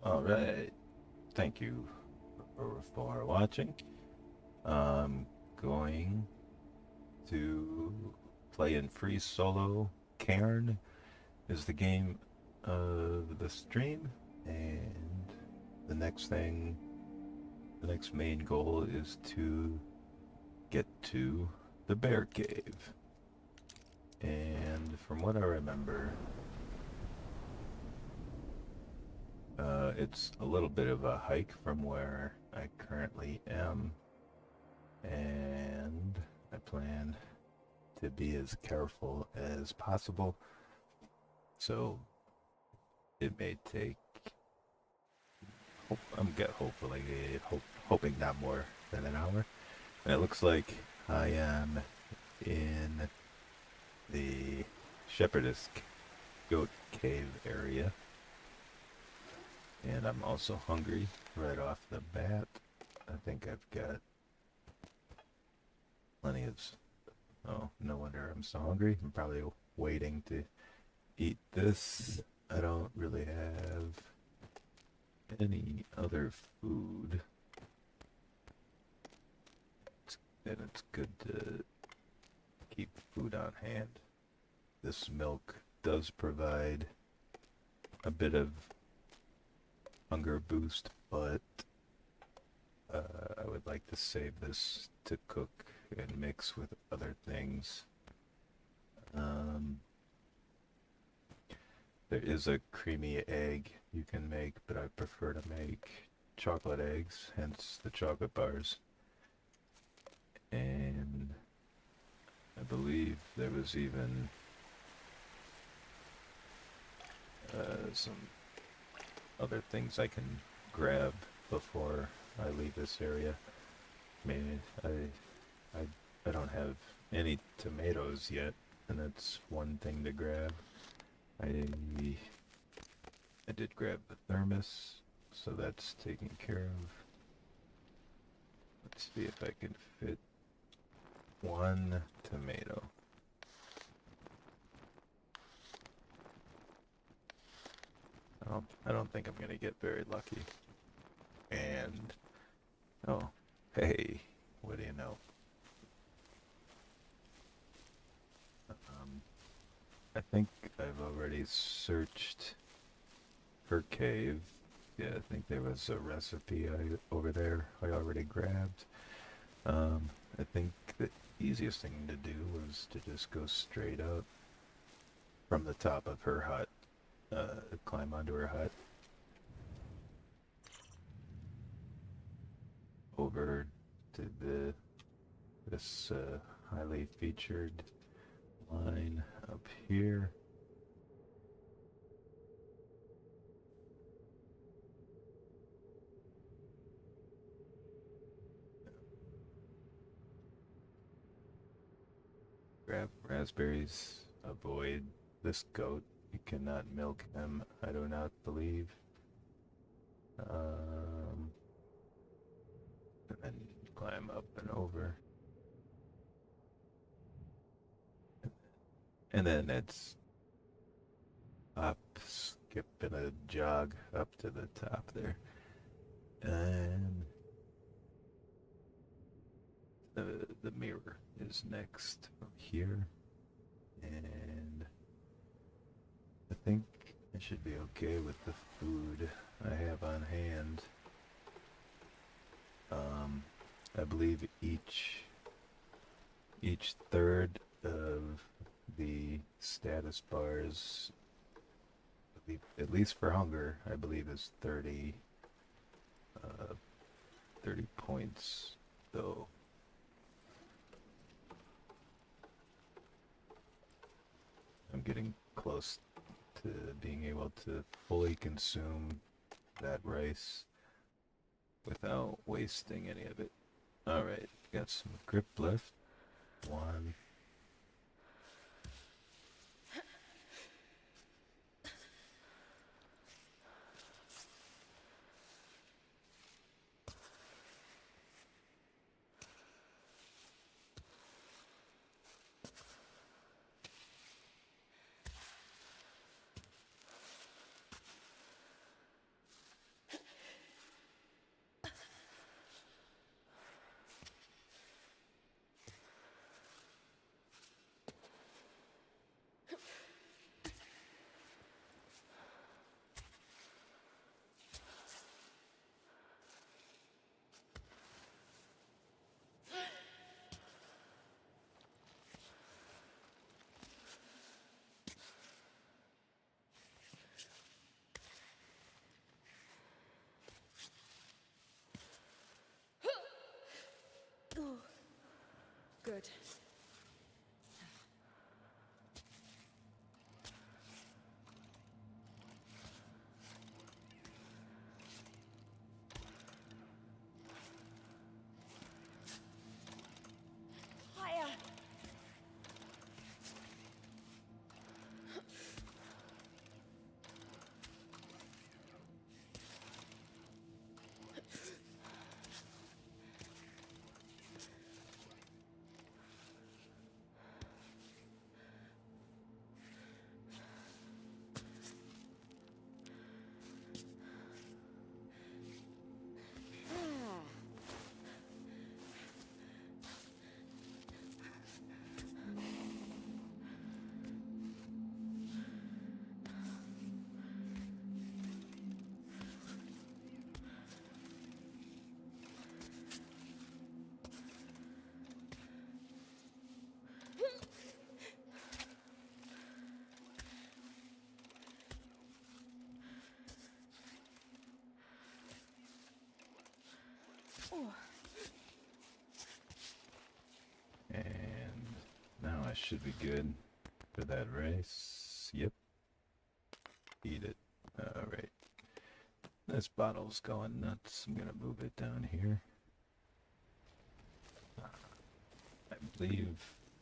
All right. Thank you for watching. I'm going to play in free solo. Cairn is the game of the stream, and the next thing, the next main goal is to get to the bear cave. And from what I remember, it's a little bit of a hike from where I currently am, and I plan to be as careful as possible. So it may take. Hopefully, hoping not more than an hour. And it looks like I am in the Shepherdess Goat Cave area, and I'm also hungry right off the bat. I think I've got plenty of. Oh, no wonder I'm so hungry. I'm probably waiting to eat this. I don't really have any other food. And it's good to keep food on hand. This milk does provide a bit of hunger boost, but I would like to save this to cook and mix with other things. There is a creamy egg you can make, but I prefer to make chocolate eggs, hence the chocolate bars. And I believe there was even some other things I can grab before I leave this area. I mean, I don't have any tomatoes yet, and that's one thing to grab. I did grab the thermos, so that's taken care of. Let's see if I can fit one tomato. I don't think I'm gonna get very lucky. And oh, hey, what do you know? I think I've already searched her cave. Yeah, I think there was a recipe over there I already grabbed. I think the easiest thing to do was to just go straight up from the top of her hut, climb onto her hut, over to this highly featured line up here. Grab raspberries. Avoid this goat. You cannot milk them, I do not believe. And then climb up and over. And then it's up, skip, and a jog up to the top there. And the mirror is next from here. And I think I should be okay with the food I have on hand. I believe each third of the status bars, at least for hunger, I believe is 30 points, though. I'm getting close to being able to fully consume that rice without wasting any of it. Alright, got some grip left. One. Good. Higher. Oh. And now I should be good for that race. Yep. Eat it. Alright. This bottle's going nuts. I'm gonna move it down here.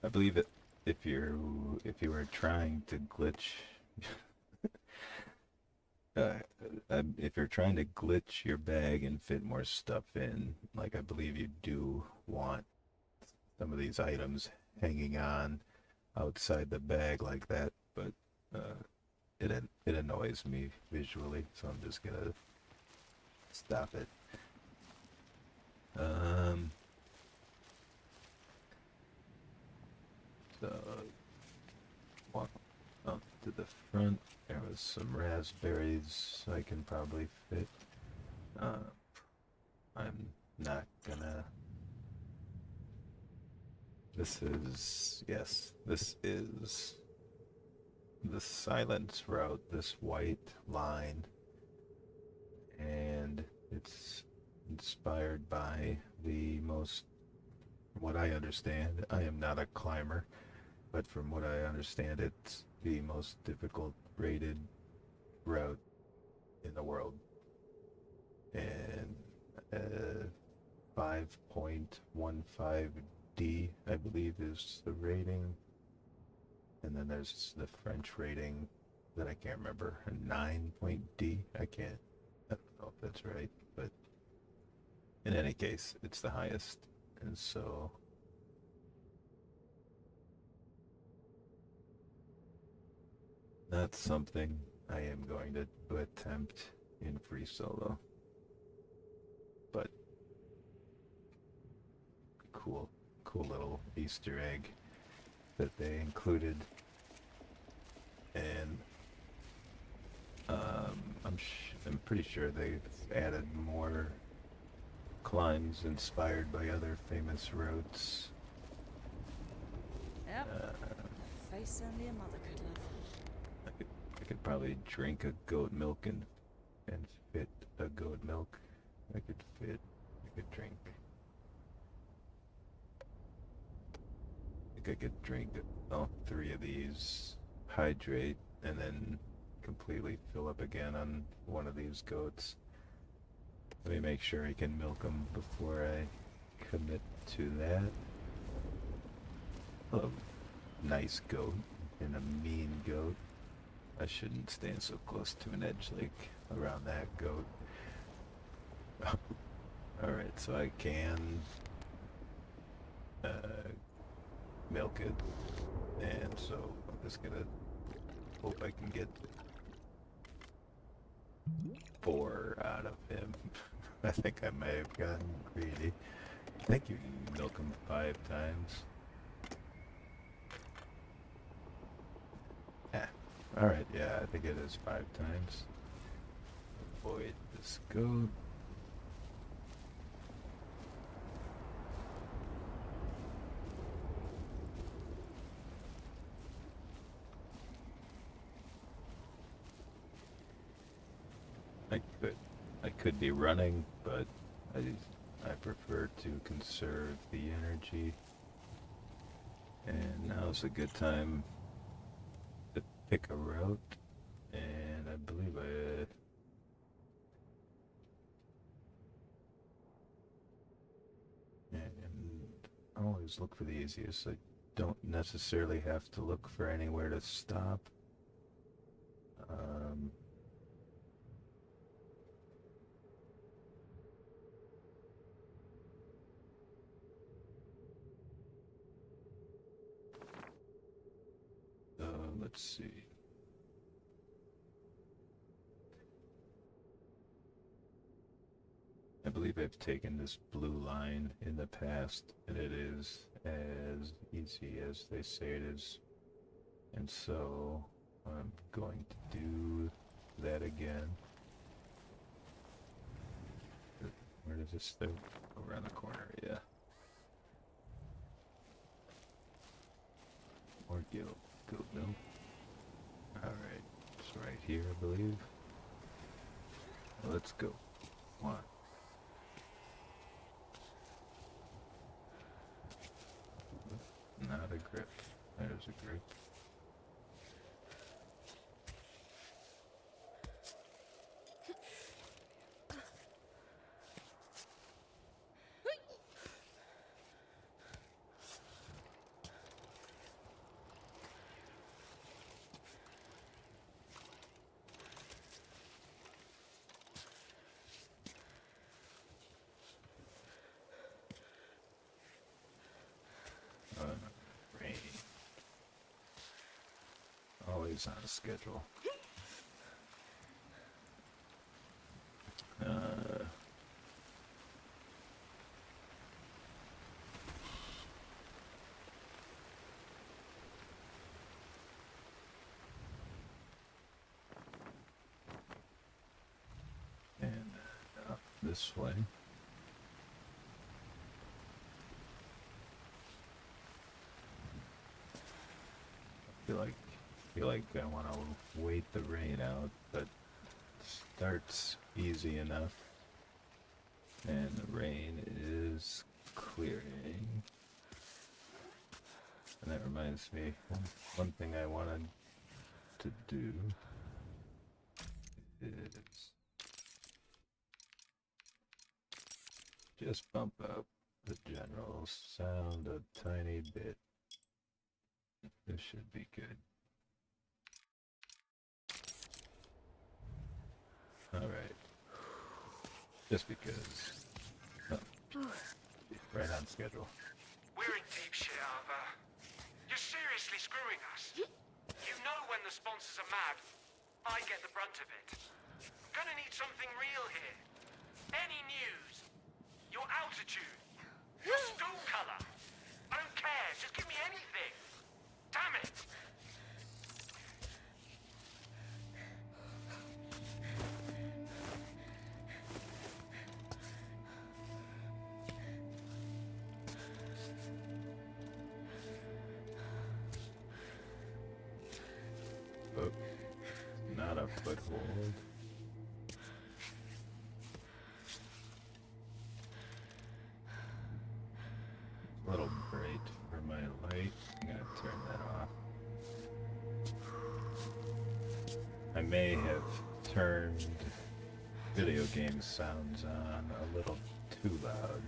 I believe it if you were trying to glitch if you're trying to glitch your bag and fit more stuff in, like I believe you do want some of these items hanging on outside the bag like that, but it annoys me visually, so I'm just gonna stop it. So walk up to the front. There was some raspberries I can probably fit. I'm not gonna. This is the silence route, this white line, and it's inspired by what I understand, I am not a climber, but from what I understand, it's the most difficult rated route in the world. And 5.15D, I believe, is the rating. And then there's the French rating that I can't remember, a 9.D. I don't know if that's right, but in any case, it's the highest. And so that's something I am going to attempt in free solo. But cool little Easter egg that they included. And I'm pretty sure they've added more climbs inspired by other famous routes. Yep. A face only a mother could love. I could probably drink a goat milk and fit a goat milk. I could drink. I could drink all three of these, hydrate, and then completely fill up again on one of these goats. Let me make sure I can milk them before I commit to that. Oh, nice goat and a mean goat. I shouldn't stand so close to an edge like around that goat. Alright, so I can milk it, and so I'm just gonna hope I can get 4 out of him. I think I may have gotten greedy. I think you can milk him 5 times. Yeah. Alright, yeah, I think it is 5 times. Avoid this goat. I could be running, but I prefer to conserve the energy And now's a good time to pick a route. And I believe and always look for the easiest. I don't necessarily have to look for anywhere to stop. Um, let's see. I believe I've taken this blue line in the past, and it is as easy as they say it is. And so I'm going to do that again. Where does this go? Around the corner, yeah. More goat milk. Alright, it's right here, I believe. Let's go. One. Not a grip. There's a grip. Rain. Always on a schedule. And up this way. Feel like I want to wait the rain out, but starts easy enough, and the rain is clearing. And that reminds me, one thing I wanted to do is just bump up the general sound a tiny bit. This should be good. Alright. Just because. Oh, right on schedule. We're in deep shit, Arva. You're seriously screwing us. You know when the sponsors are mad, I get the brunt of it. I'm gonna need something real here. Any news. Your altitude. Your school color. I don't care. Just give me anything. Damn it. Oh, not a foothold. A little bright for my light. I'm gonna turn that off. I may have turned video game sounds on a little too loud.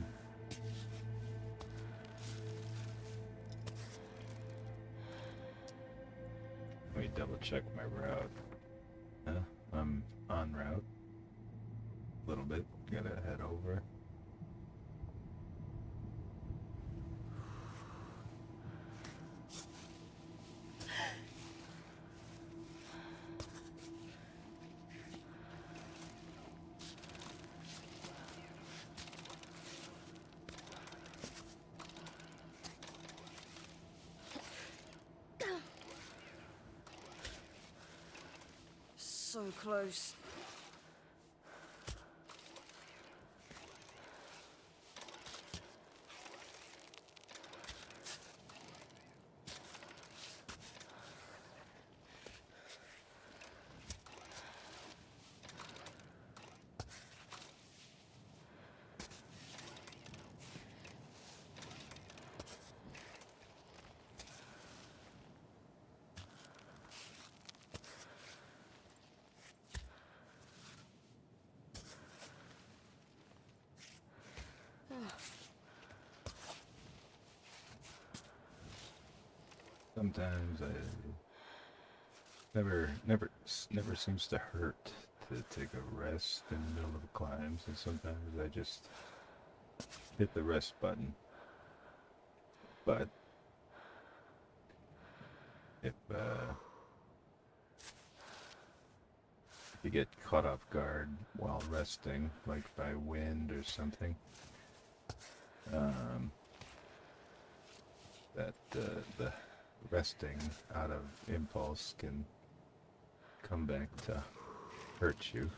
Let me double check my route. I'm on route. A little bit. Gotta head over. So close. Sometimes I never seems to hurt to take a rest in the middle of climbs, and sometimes I just hit the rest button. But if you get caught off guard while resting, like by wind or something, um, that the resting out of impulse can come back to hurt you.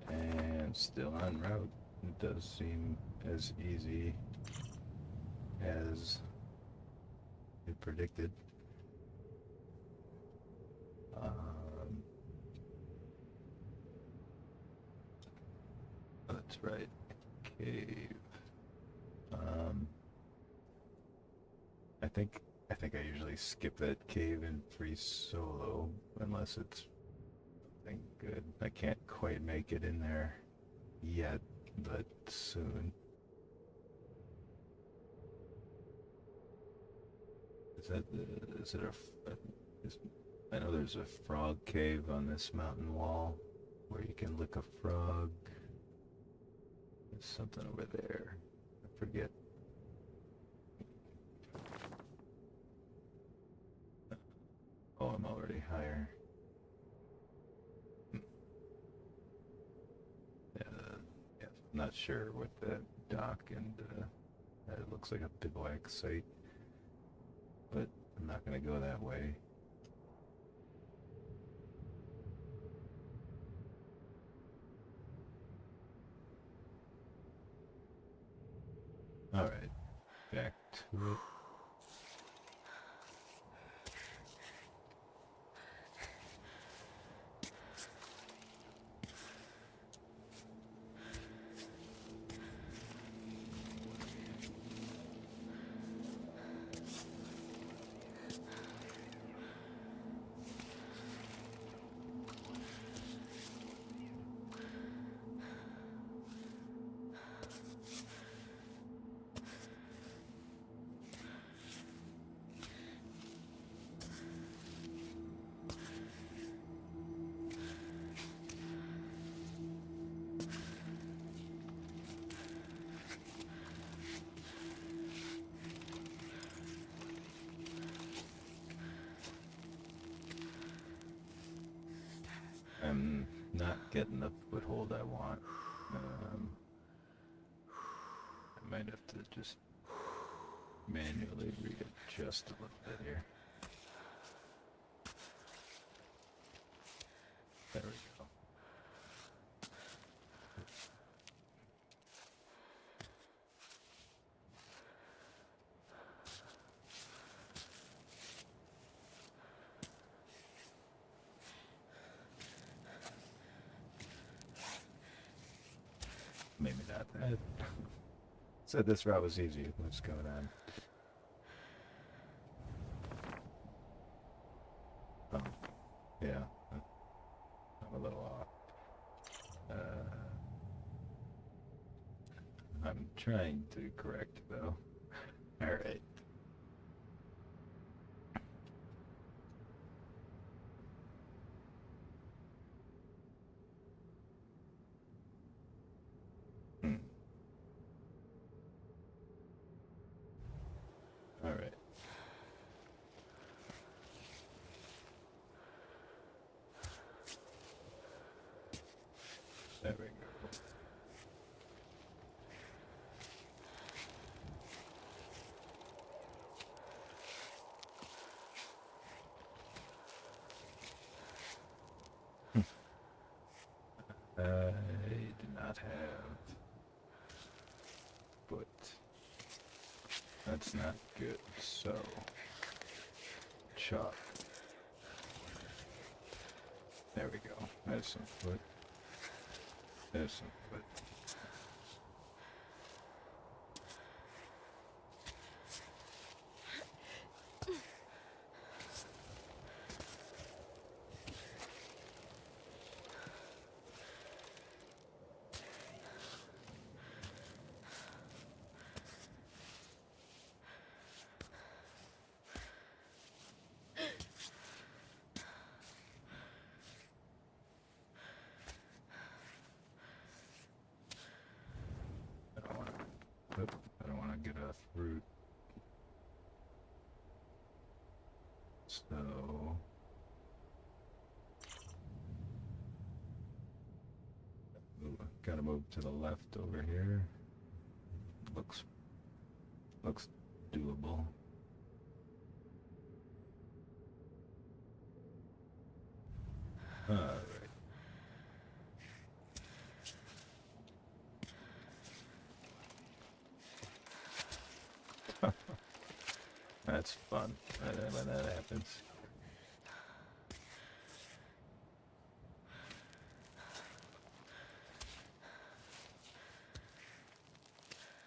And still en route. It does seem as easy as it predicted. That's right. Cave. I think I usually skip that cave in free solo unless it's something good. I can't quite make it in there yet, but soon. Is it I know there's a frog cave on this mountain wall where you can lick a frog. There's something over there. I forget. Oh, I'm already higher. Yeah, yeah, not sure what the dock and it looks like a bivouac site, but I'm not gonna go that way. All right, back to it. I'm not getting the foothold I want. I might have to just manually readjust a little bit here. There we go. Maybe not that. Said this route was easy. What's going on? Oh, yeah. I'm a little off. I'm trying to correct though. All right. Hmm. All right. not have foot. That's not good. So, chalk. There we go. There's some foot. There's some foot. I don't want to get a fruit. So gotta move to the left over here. Looks doable. All right. That's fun when that happens.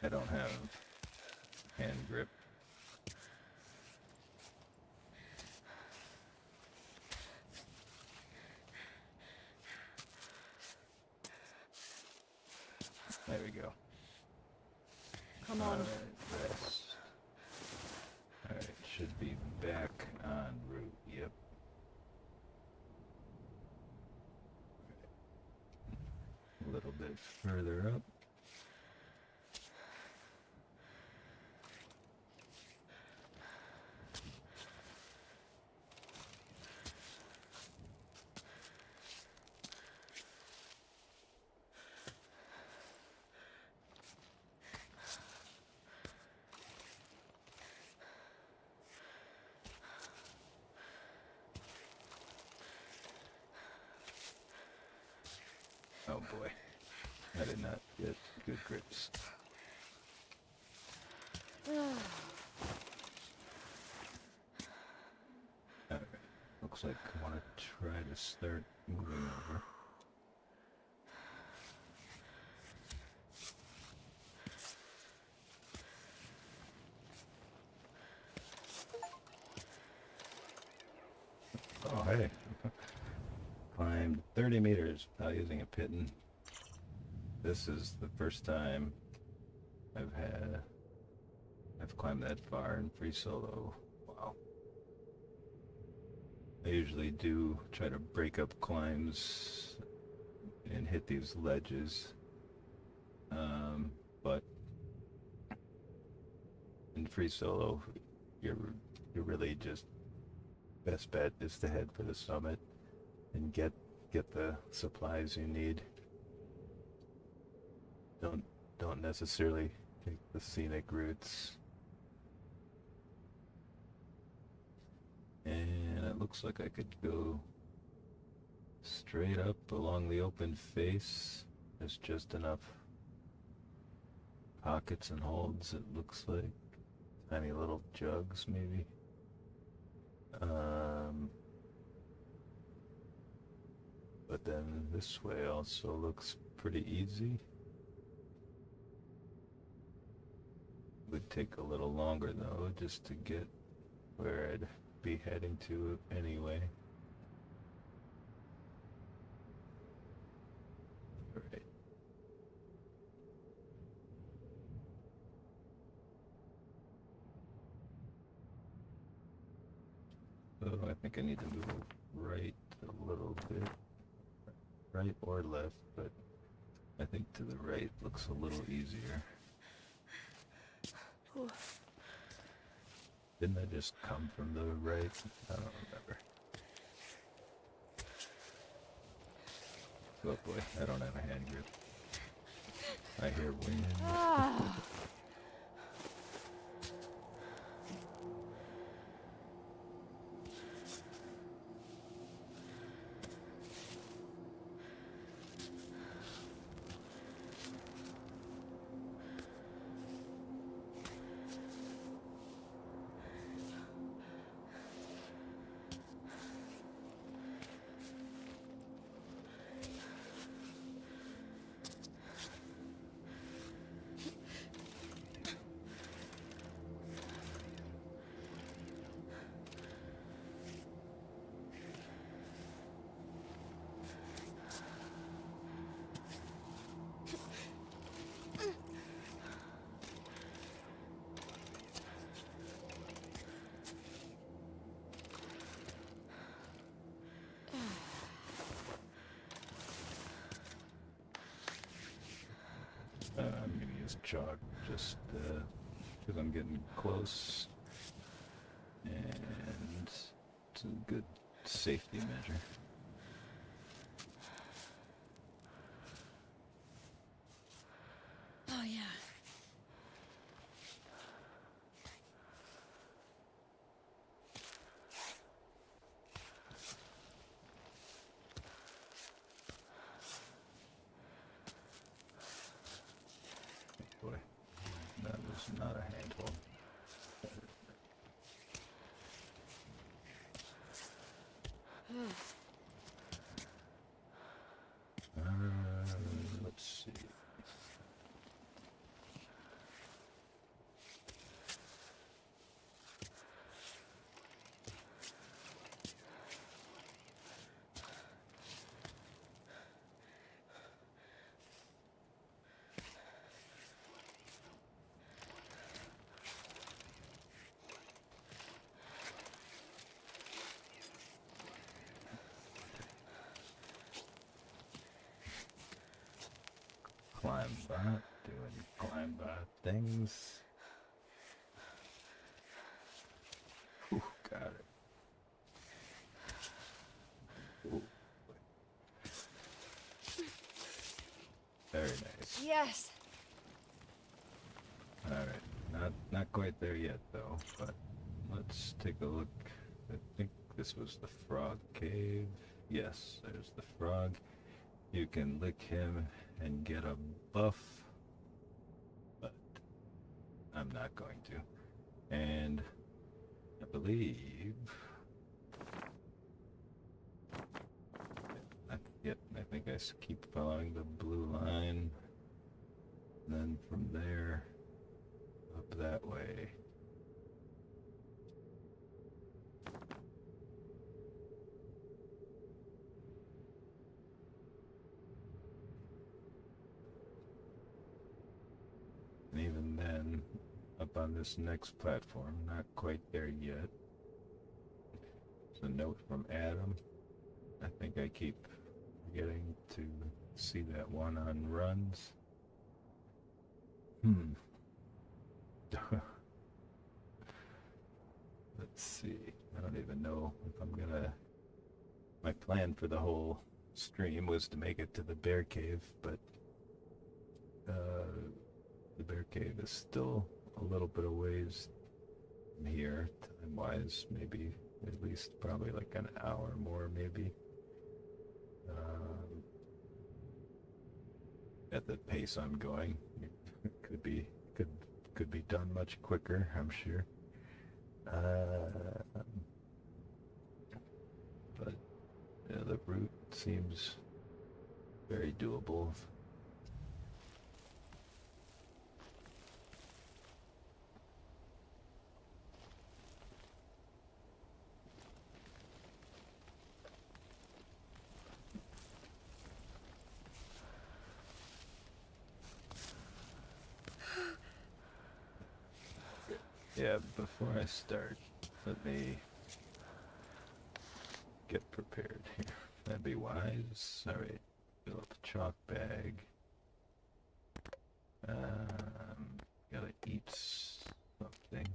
I don't have hand grip. There we go. Come on. Alright, rest. Alright, should be back on route. Yep. A little bit further up. Oh boy, I did not get good grips. Alright, looks like I want to try to start moving over. Oh hey, climbed 30 meters without using a pitten. This is the first time I've climbed that far in free solo. Wow. I usually do try to break up climbs and hit these ledges, but in free solo, you're really just best bet is to head for the summit and get the supplies you need. Don't necessarily take the scenic routes. And it looks like I could go straight up along the open face. There's just enough pockets and holds, it looks like. Tiny little jugs, maybe. But then this way also looks pretty easy. Would take a little longer though, just to get where I'd be heading to anyway. Alright. So I think I need to move right a little bit. Right or left, but I think to the right looks a little easier. Didn't I just come from the right? I don't remember. Oh boy, I don't have a hand grip. I hear wind. chalk just because I'm getting close, and it's a good safety measure. Oh, yeah. Boy, that was not a handful. Let's see. Climb bot, doing climb bot things. Ooh, got it. Ooh. Very nice. Yes. Alright, not quite there yet though, but let's take a look. I think this was the frog cave. Yes, there's the frog. You can lick him and get a buff, but I'm not going to. And I believe, I think I keep following the blue line. Then from there, up that way. And even then, up on this next platform, not quite there yet. It's a note from Adam. I think I keep forgetting to see that one on runs. Let's see. I don't even know if I'm gonna. My plan for the whole stream was to make it to the bear cave, but the bear cave is still a little bit of ways from here, time-wise. Maybe at least probably like an hour more, maybe. At the pace I'm going, it could be done much quicker, I'm sure. But yeah, the route seems very doable. Yeah, before I start, let me get prepared here. That'd be wise. Alright, fill up a chalk bag. Gotta eat something.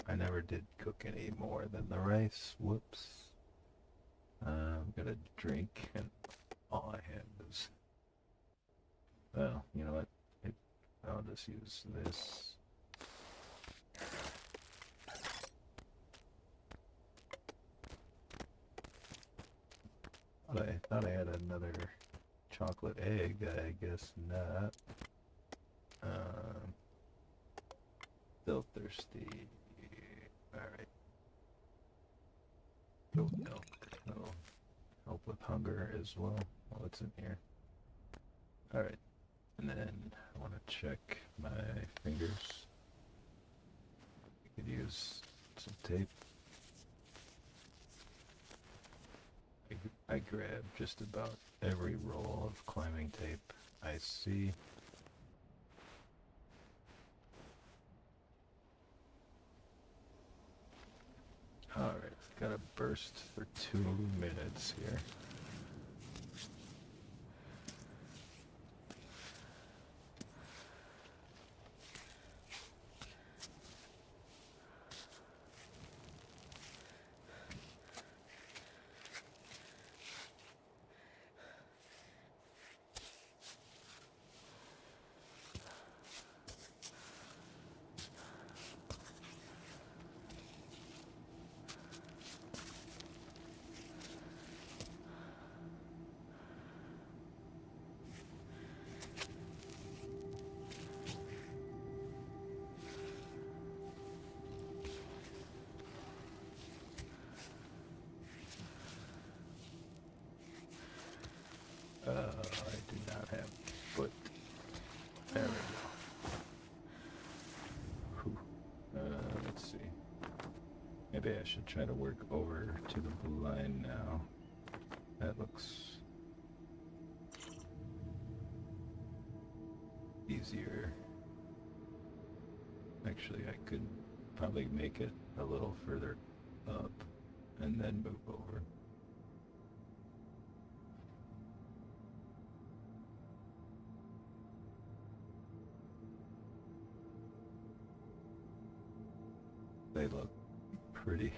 I never did cook any more than the rice. Whoops. I'm gonna drink, and all I have is. Well, you know what? I'll just use this. I thought I had another chocolate egg. I guess not. Still thirsty. Alright. Goat milk. That'll help with hunger as well. What's in here? Alright. And then I want to check my fingers. I could use some tape. I grab just about every roll of climbing tape I see. Alright, got a burst for 2 minutes here. should try to work over to the blue line now. That looks easier. Actually, I could probably make it a little further up and then move over. They look pretty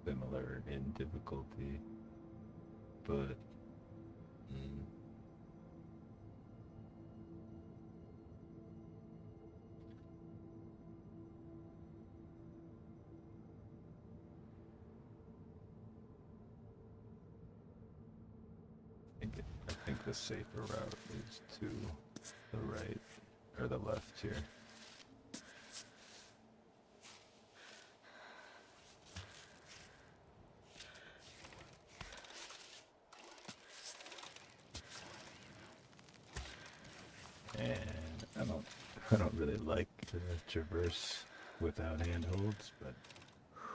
similar in difficulty, but I think the safer route is to the right or the left here. And I don't really like to traverse without handholds, but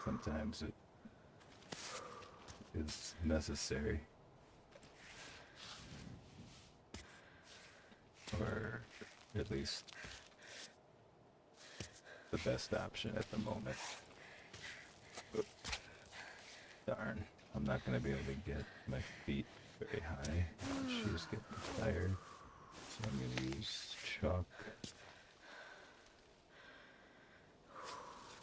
sometimes it is necessary. Or at least the best option at the moment. Oops. Darn, I'm not going to be able to get my feet very high. She's getting tired. So I'm going to use chalk.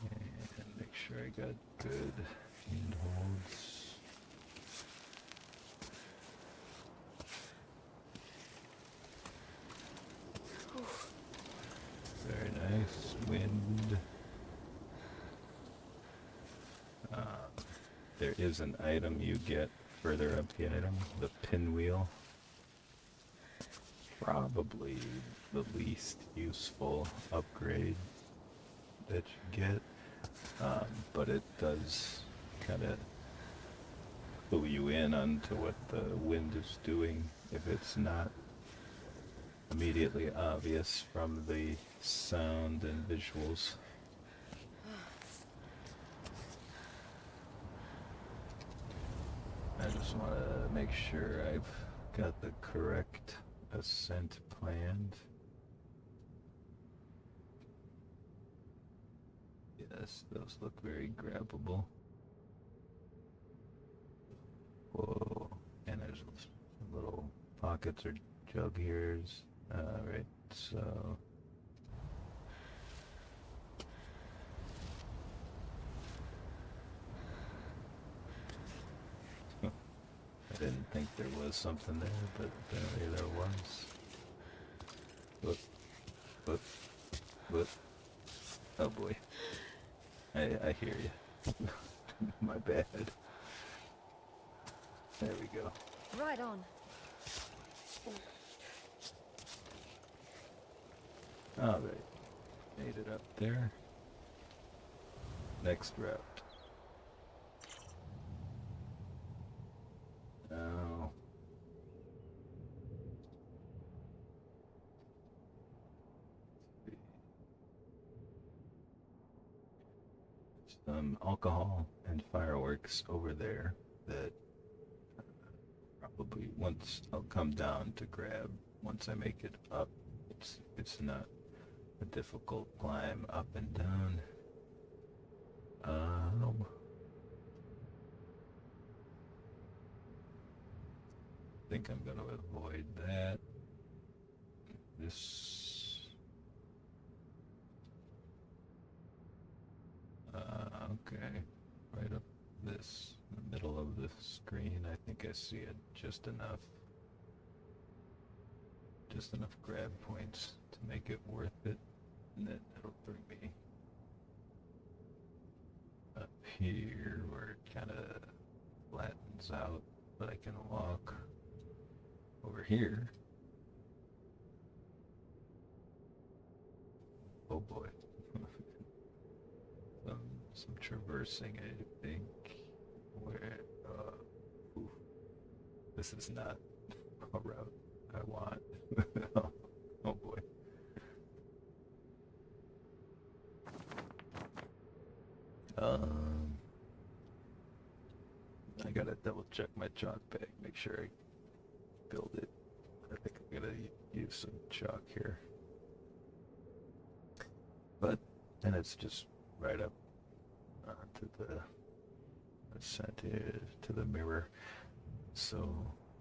And make sure I got good handholds. Very nice. Wind. There is an item you get further up the item, the pinwheel. Probably the least useful upgrade that you get, but it does kind of clue you in onto what the wind is doing if it's not immediately obvious from the sound and visuals. I just want to make sure I've got the correct ascent planned. Yes, those look very grabbable. Whoa, and there's some little pockets or jug ears. Right, so I didn't think there was something there, but apparently there was. Whoop. Oh boy. I hear you. My bad. There we go. Right on. Alright. Made it up there. Next route. Now. Some alcohol and fireworks over there that probably once I'll come down to grab once I make it up. It's not a difficult climb up and down. I think I'm going to avoid that. This. Okay. Right up this, in the middle of the screen. I think I see it just enough. Just enough grab points to make it worth it. And then it'll bring me up here where it kind of flattens out, but I can walk over here. Oh boy. Some traversing, I think. Where, ooh, this is not a route I want. Oh boy. I gotta double check my chalk bag, make sure I build it. I think I'm gonna use some chalk here. But then it's just right up to the center, to the mirror. So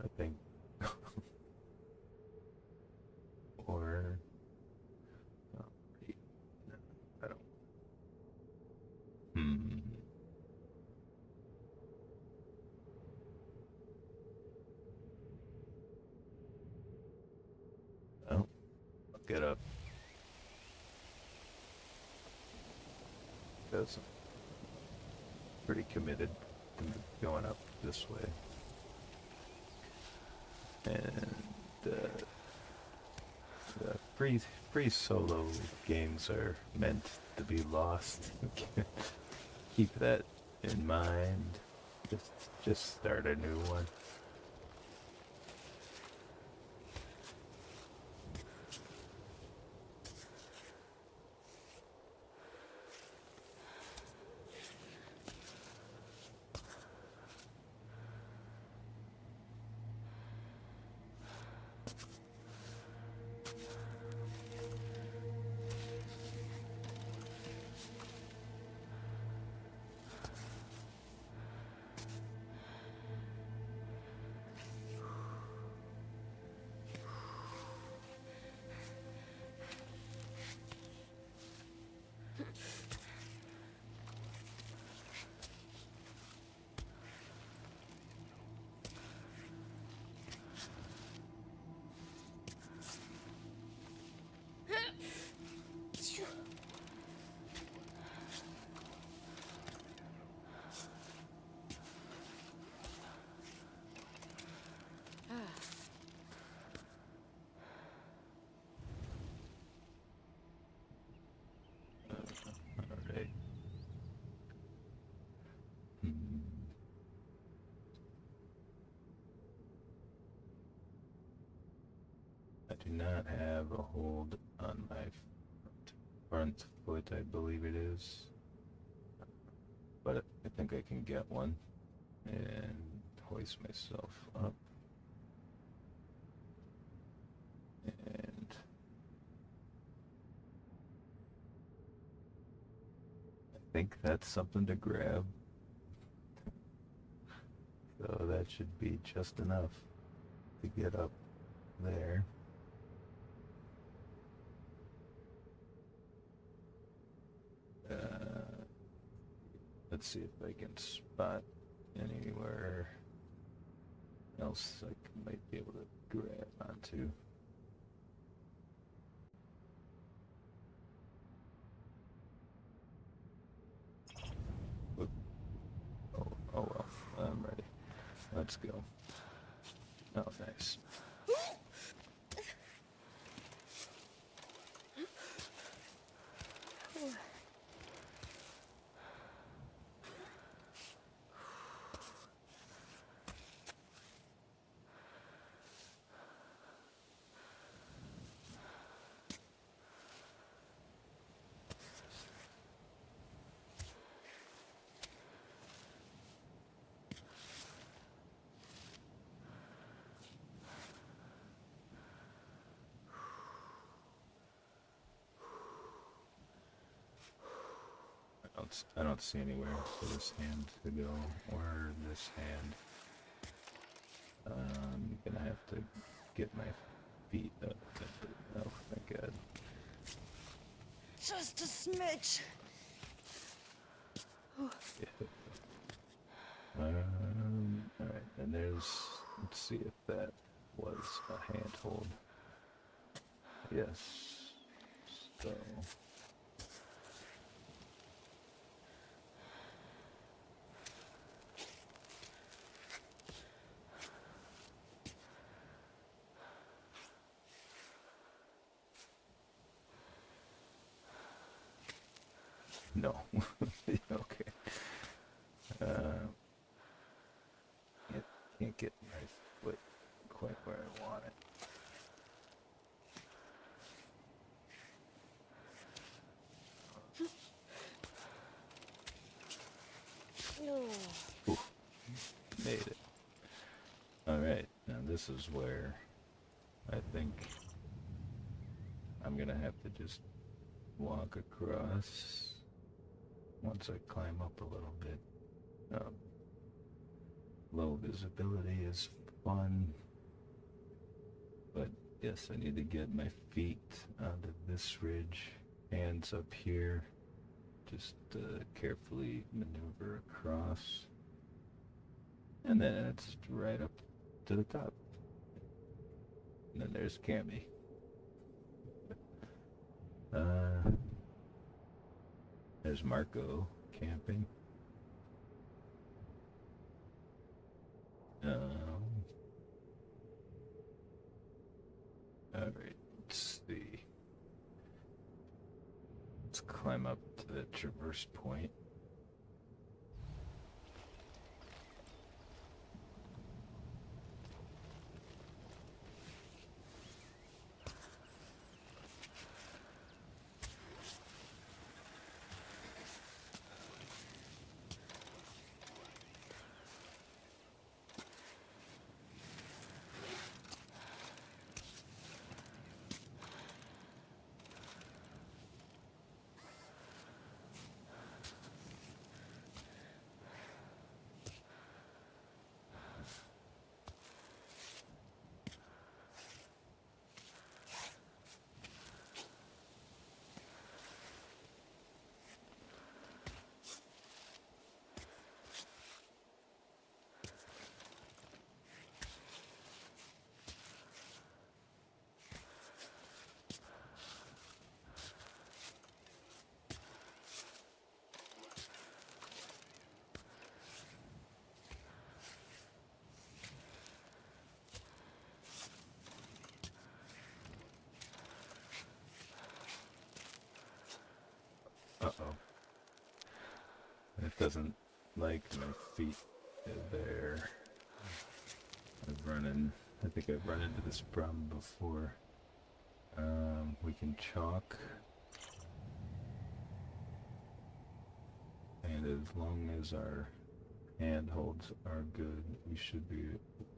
I think, or wait, no, I don't. Hmm. Oh, I'll get up. Because I'm pretty committed to going up this way. And the free solo games are meant to be lost. Keep that in mind. Just start a new one. Alright. I do not have a hold on my front foot, I believe it is. But I think I can get one and hoist myself up. And I think that's something to grab. So that should be just enough to get up there. Let's see if I can spot anywhere else I might be able to grab onto. Oop. Oh well, I'm ready. Let's go. Oh, nice. I don't see anywhere for this hand to go, or this hand. I'm gonna have to get my feet up. Oh, thank God. Just a smidge. Alright, and there's, let's see if that was a handhold. Yes. So. No. Okay. Can't get my foot quite where I want it. Oof. Made it. Alright, now this is where I think I'm gonna have to just walk across once I climb up a little bit. Low visibility is fun, but yes, I need to get my feet onto this ridge, hands up here, just carefully maneuver across, and then it's right up to the top. And then there's Cammy. There's Marco camping. Alright, let's see. Let's climb up to the traverse point. Uh-oh. It doesn't like my feet there. I think I've run into this problem before. We can chalk. And as long as our handholds are good, we should be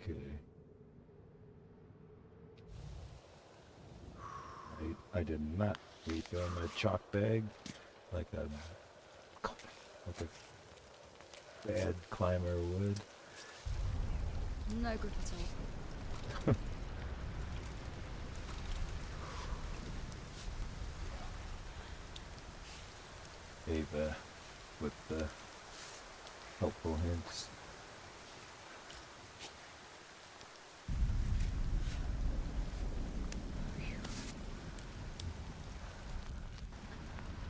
okay. I did not refill my chalk bag like a bad climber would. No grip at all. Ava with the helpful hints.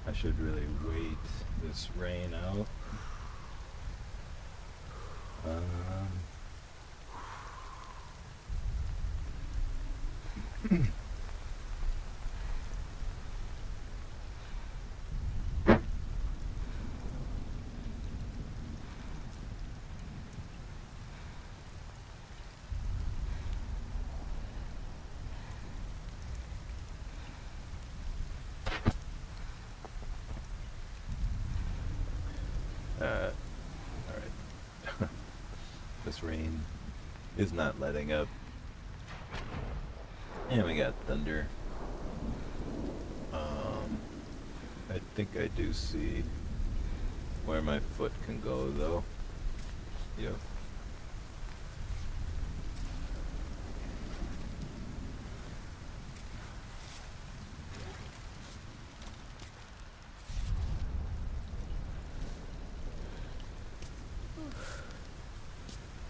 I should really wait this rain out. Alright. This rain is not letting up. And we got thunder. I think I do see where my foot can go though. Yep.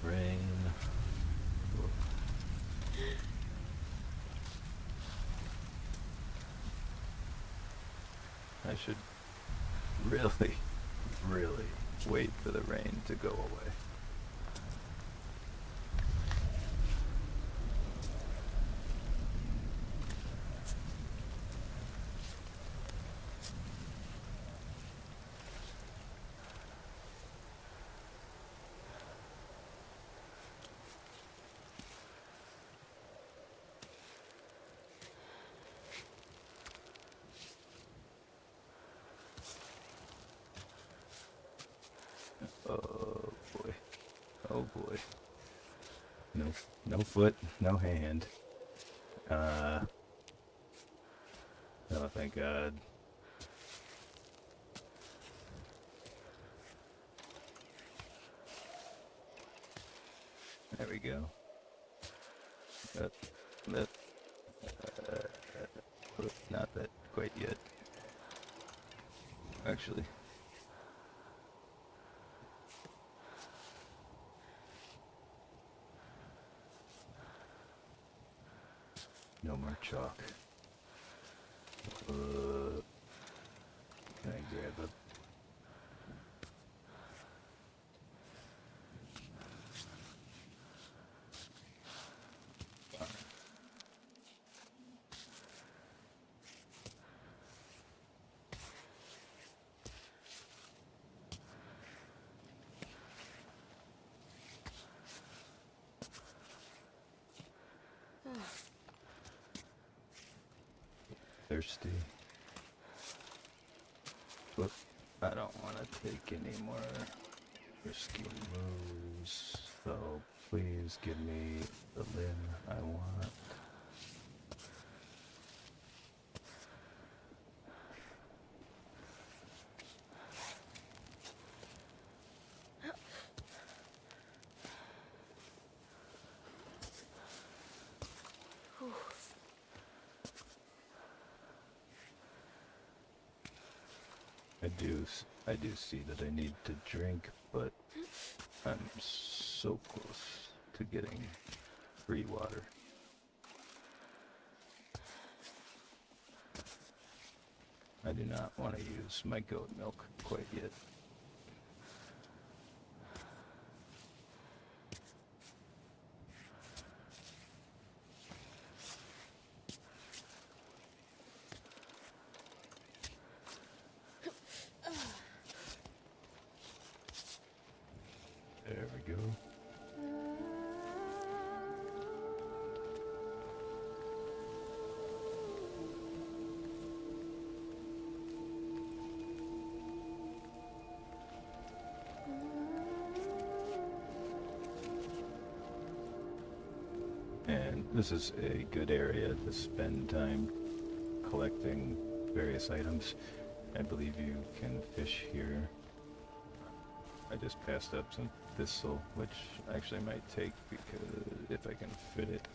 Rain. I should really wait for the rain to go away. Oh boy. Oh boy. No foot, no hand. Oh, thank God. There we go. Not that quite yet. Actually. No more chalk. Can I grab a... Thirsty. Whoop. I don't want to take any more risky moves, so please give me the limb I want. I do see that I need to drink, but I'm so close to getting free water. I do not want to use my goat milk quite yet. There we go. And this is a good area to spend time collecting various items. I believe you can fish here. I just passed up some thistle, which actually might take because if I can fit it,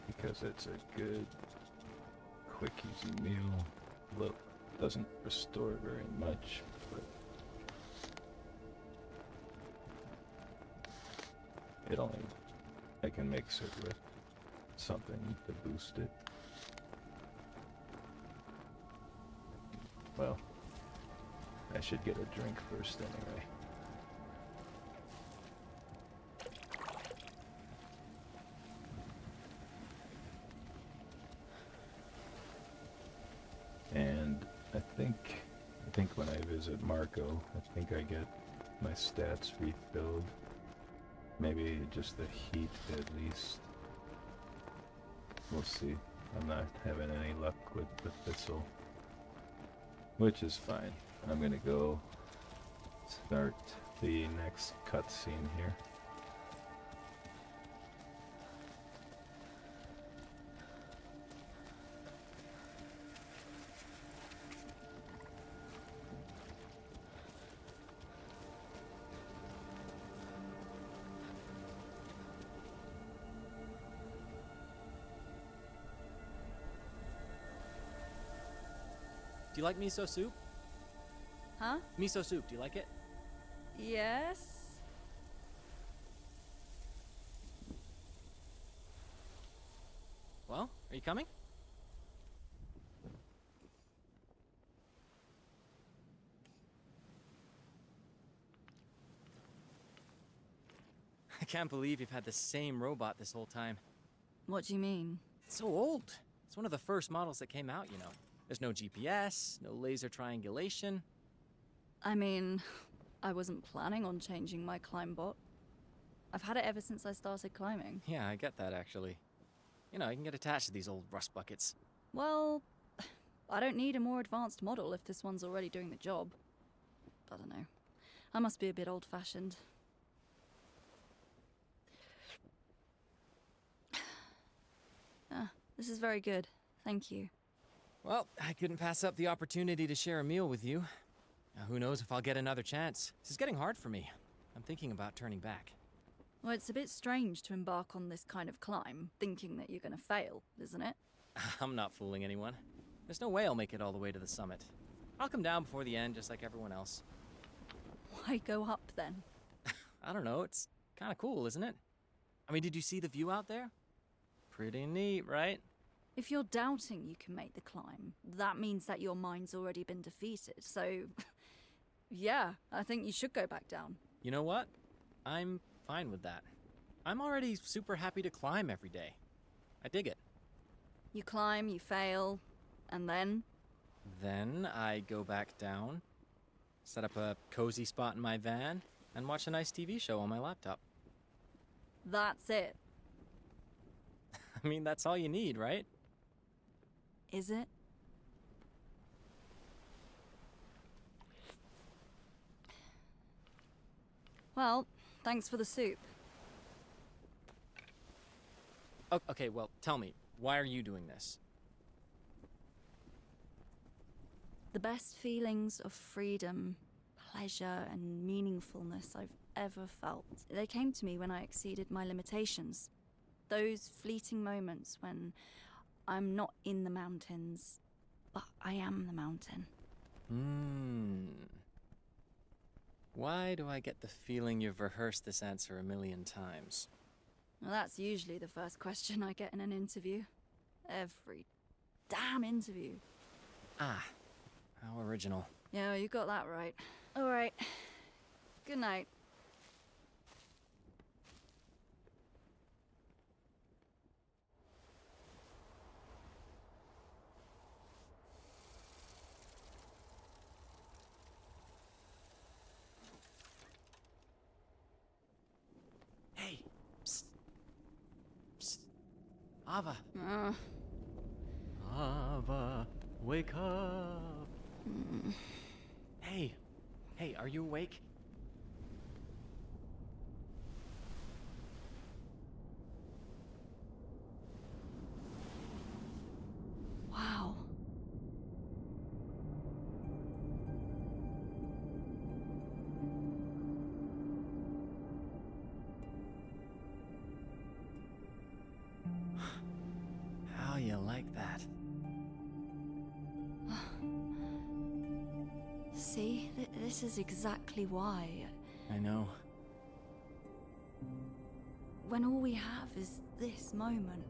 because it's a good, quick, easy meal. Look, doesn't restore very much, but it only, I can mix it with something to boost it. Well, I should get a drink first anyway. And I think when I visit Marco, I think I get my stats refilled. Maybe just the heat at least. We'll see. I'm not having any luck with the thistle, which is fine. I'm gonna go start the next cutscene here. Do you like miso soup? Huh? Miso soup, do you like it? Yes? Well, are you coming? I can't believe you've had the same robot this whole time. What do you mean? It's so old. It's one of the first models that came out, you know. There's no GPS, no laser triangulation. I mean, I wasn't planning on changing my climb bot. I've had it ever since I started climbing. Yeah, I get that, actually. You know, you can get attached to these old rust buckets. Well, I don't need a more advanced model if this one's already doing the job. I don't know. I must be a bit old-fashioned. This is very good. Thank you. Well, I couldn't pass up the opportunity to share a meal with you. Now, who knows if I'll get another chance. This is getting hard for me. I'm thinking about turning back. Well, it's a bit strange to embark on this kind of climb, thinking that you're gonna fail, isn't it? I'm not fooling anyone. There's no way I'll make it all the way to the summit. I'll come down before the end, just like everyone else. Why go up then? I don't know, it's kind of cool, isn't it? I mean, did you see the view out there? Pretty neat, right? If you're doubting you can make the climb, that means that your mind's already been defeated, so... yeah, I think you should go back down. You know what? I'm fine with that. I'm already super happy to climb every day. I dig it. You climb, you fail, and then? Then I go back down, set up a cozy spot in my van, and watch a nice TV show on my laptop. That's it. I mean, that's all you need, right? Is it? Well, thanks for the soup. Okay, well, tell me, why are you doing this? The best feelings of freedom, pleasure, and meaningfulness I've ever felt. They came to me when I exceeded my limitations. Those fleeting moments when I'm not in the mountains, but I am the mountain. Why do I get the feeling you've rehearsed this answer a million times? Well, that's usually the first question I get in an interview. Every damn interview. Ah, how original. Yeah, you got that right. All right. Good night. Hey, psst. Psst. Ava. Ava, wake up. Hey, are you awake? Wow. How you like that? See, this is exactly why. I know. When all we have is this moment,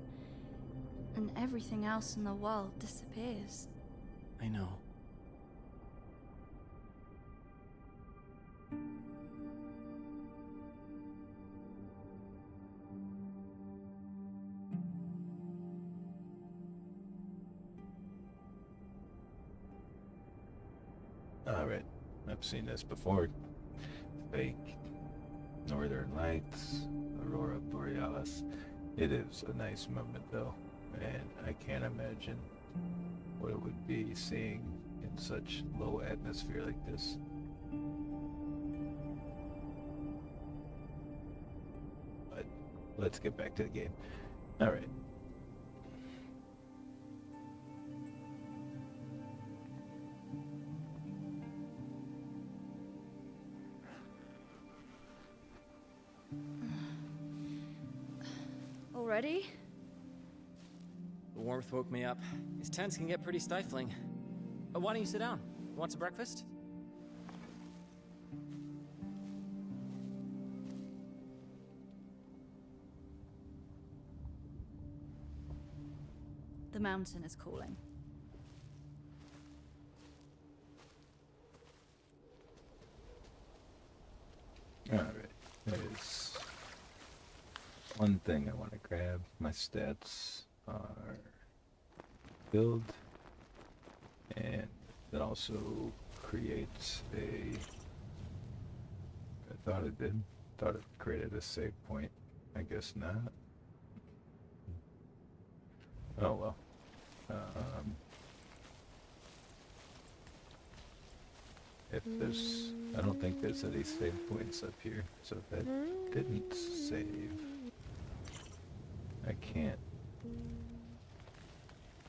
and everything else in the world disappears. I know. Alright, I've seen this before. Fake Northern Lights, Aurora Borealis. It is a nice moment though, and I can't imagine what it would be seeing in such low atmosphere like this. But let's get back to the game. Alright. Already? The warmth woke me up. These tents can get pretty stifling. Why don't you sit down? Want some breakfast? The mountain is calling. Alright, there's one thing I want to grab. My stats are build, and it also creates a... I thought it did. Thought it created a save point. I guess not. Oh well. If there's... I don't think there's any save points up here, so if that didn't save, I can't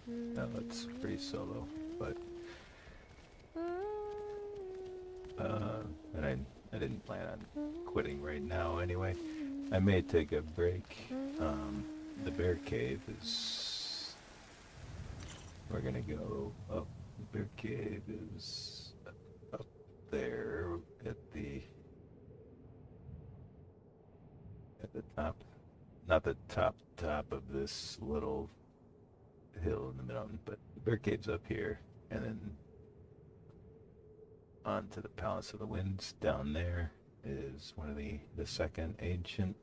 Now it's free solo, but and I didn't plan on quitting right now anyway. I may take a break. The bear cave is. We're gonna go up. The bear cave is up there at the top, not the top of this little hill in the middle, but the bear cave's up here, and then on to the Palace of the Winds. Down there is one of the second ancient.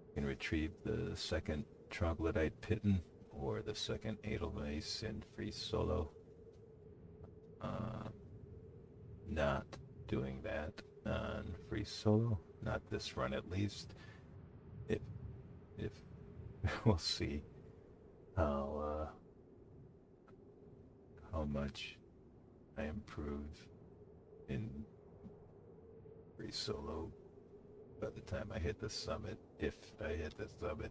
You can retrieve the second troglodyte pitten or the second Edelweiss in free solo. Not doing that on free solo, not this run at least. If we'll see how much I improve in free solo by the time I hit the summit. If I hit the summit,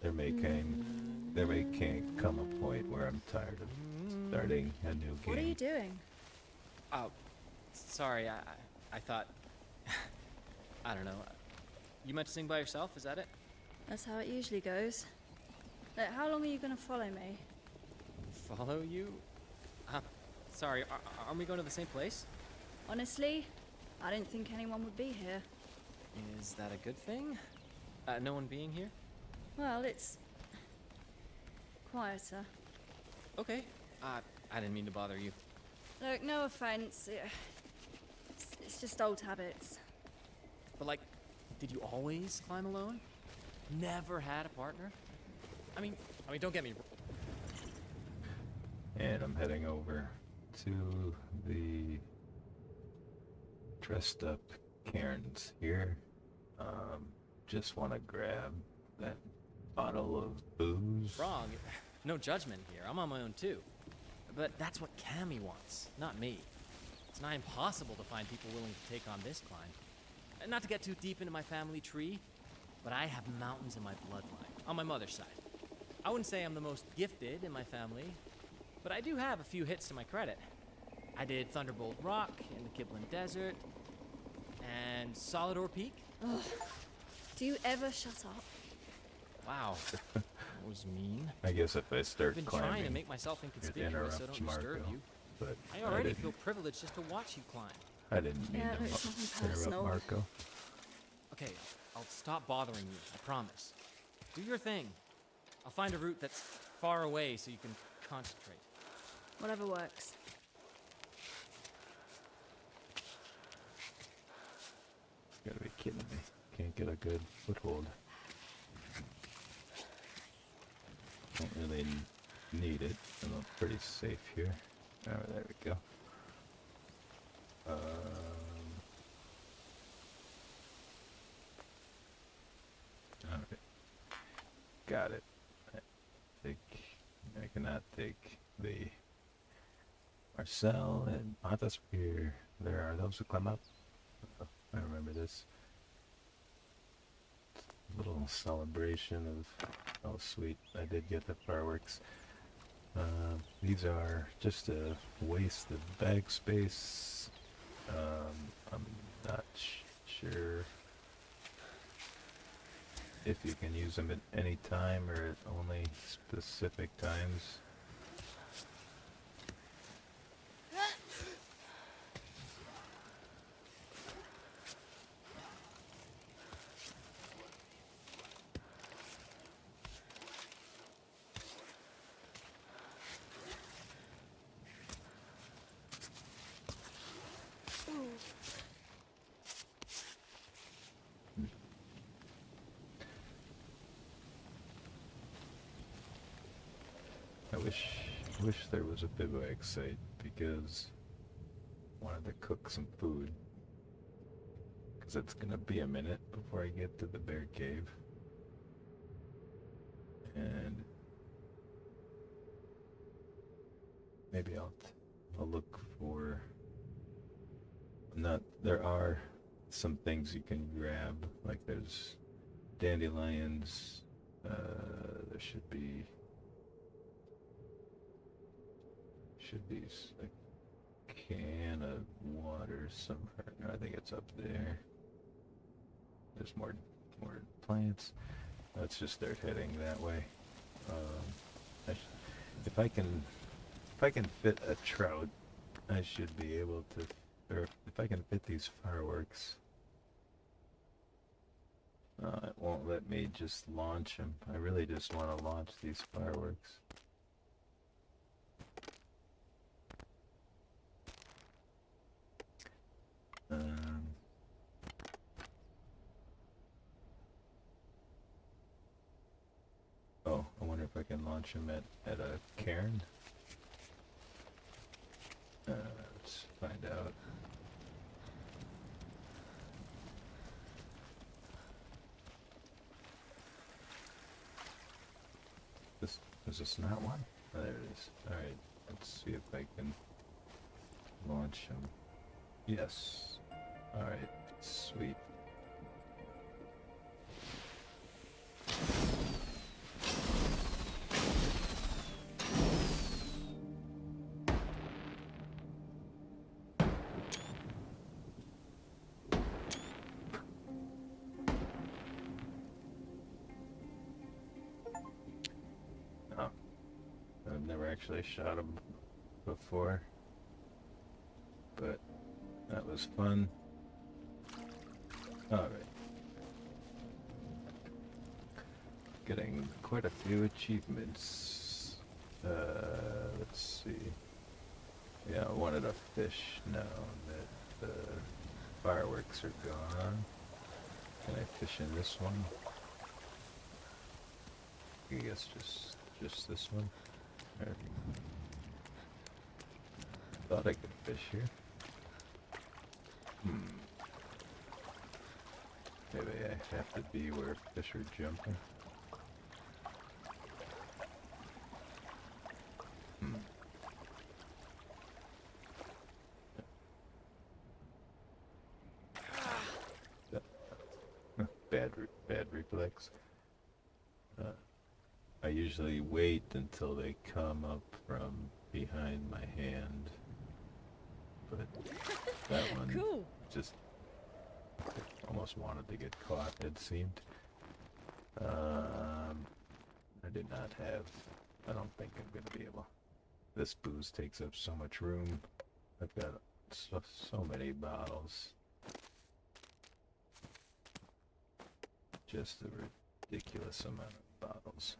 there may come a point where I'm tired of starting a new game. What are you doing? Oh, sorry, I thought... I don't know. You meant to sing by yourself, is that it? That's how it usually goes. Look, how long are you going to follow me? Follow you? Sorry, aren't we going to the same place? Honestly, I didn't think anyone would be here. Is that a good thing? No one being here? Well, it's quieter. Okay. I didn't mean to bother you. Look, no offense. It's just old habits. But like, did you always climb alone? Never had a partner? I mean, don't get me wrong. And I'm heading over to the dressed up Cairns here. Just want to grab that bottle of booze. Wrong. No judgment here. I'm on my own too. But that's what Cammy wants, not me. It's nigh impossible to find people willing to take on this climb. And not to get too deep into my family tree, but I have mountains in my bloodline, on my mother's side. I wouldn't say I'm the most gifted in my family, but I do have a few hits to my credit. I did Thunderbolt Rock in the Kibblin Desert, and Solidor Peak. Ugh. Do you ever shut up? Wow, that was mean. I guess if I start I've been climbing, trying to make myself it inconspicuous so I interrupts don't disturb Marco, you. but I already didn't- feel privileged just to watch you climb. I didn't mean Yeah, to it's nothing interrupt personal. Marco. Okay, I'll stop bothering you, I promise. Do your thing. I'll find a route that's far away so you can concentrate. Whatever works. You gotta be kidding me. Can't get a good foothold. Don't really need it. I'm pretty safe here. Oh, there we go. Okay. Got it. I cannot take the Marcel and Athos here. There are those who climb up. I remember this little celebration of, oh sweet, I did get the fireworks. These are just a waste of bag space. I'm not sure if you can use them at any time or at only specific times. I wish there was a bivouac site because I wanted to cook some food. Because it's gonna be a minute before I get to the bear cave. And maybe I'll look for... There are some things you can grab, like there's dandelions There should be a can of water somewhere. No, I think it's up there. There's more plants. Let's just start heading that way. If I can fit a trout, I should be able to. Or if I can fit these fireworks, it won't let me just launch them. I really just want to launch these fireworks. Oh, I wonder if I can launch them at a cairn. Let's find out. Is this not one? Oh, there it is. Alright, let's see if I can launch them. Yes. Alright, sweet. I've never actually shot him before, but that was fun. Alright. Getting quite a few achievements. Let's see. Yeah, I wanted a fish now that the fireworks are gone. Can I fish in this one? I guess just this one. There. Thought I could fish here. Maybe I have to be where fish are jumping. Bad reflex. I usually wait until they come up from behind my hand, but that one Cool. just almost wanted to get caught, it seemed. I did not have, I don't think I'm going to be able. This booze takes up so much room. I've got so many bottles. Just a ridiculous amount of bottles.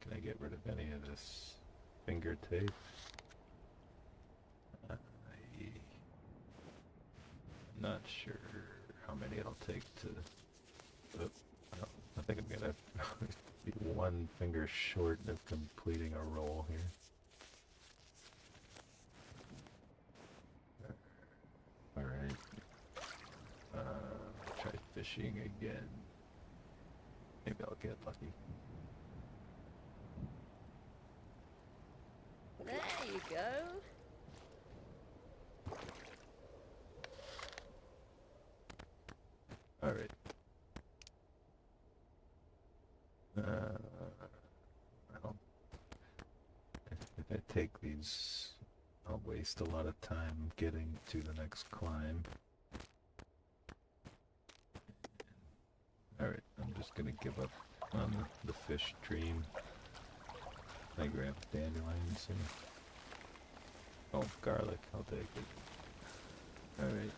Can I get rid of any of this finger tape? I'm not sure how many it'll take to. I think I'm gonna be one finger short of completing a roll here. All right. Try fishing again. Maybe I'll get lucky. There you go. All right. I don't. If I take these, I'll waste a lot of time getting to the next climb. All right, I'm just gonna give up on the fish dream. I grab dandelions and garlic. I'll take it. All right.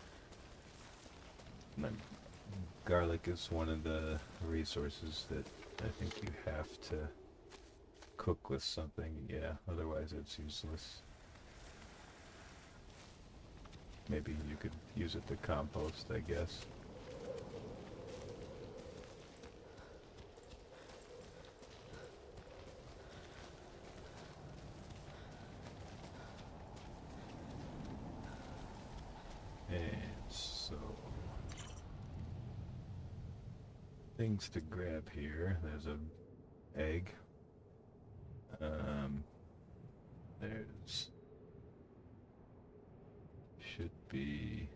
Garlic is one of the resources that I think you have to cook with something. Yeah, otherwise it's useless. Maybe you could use it to compost, I guess. Things to grab here. There's an egg. There's should be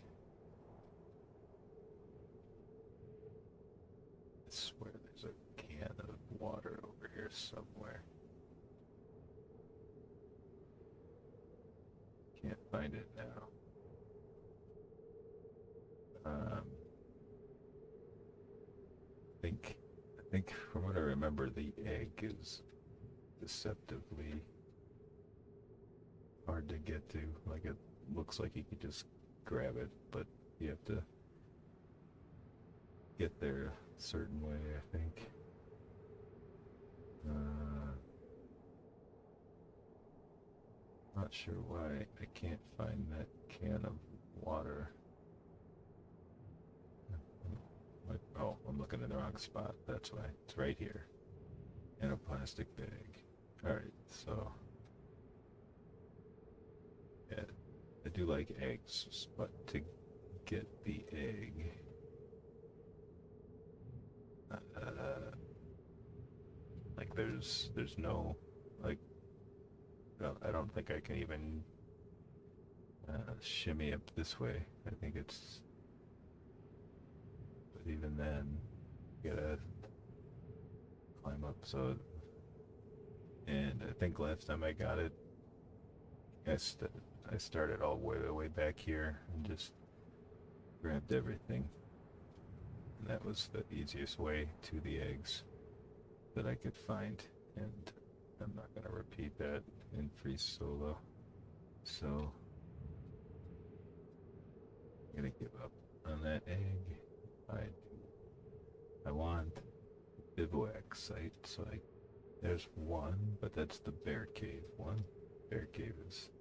I think from what I remember, the egg is deceptively hard to get to. Like it looks like you could just grab it, but you have to get there a certain way, I think. Not sure why I can't find that can of water. Oh, I'm looking in the wrong spot. That's why. It's right here. In a plastic bag. Alright, so. Yeah, I do like eggs, but to get the egg. Like there's no, like, I don't think I can even shimmy up this way. I think it's, but even then, you gotta climb up. So, and I think last time I got it, I started all the way back here and just grabbed everything. And that was the easiest way to the eggs that I could find. And I'm not going to repeat that in free solo. So, I'm going to give up on that egg. I want bivouac site. So there's one, but that's the bear cave one. Bear cave is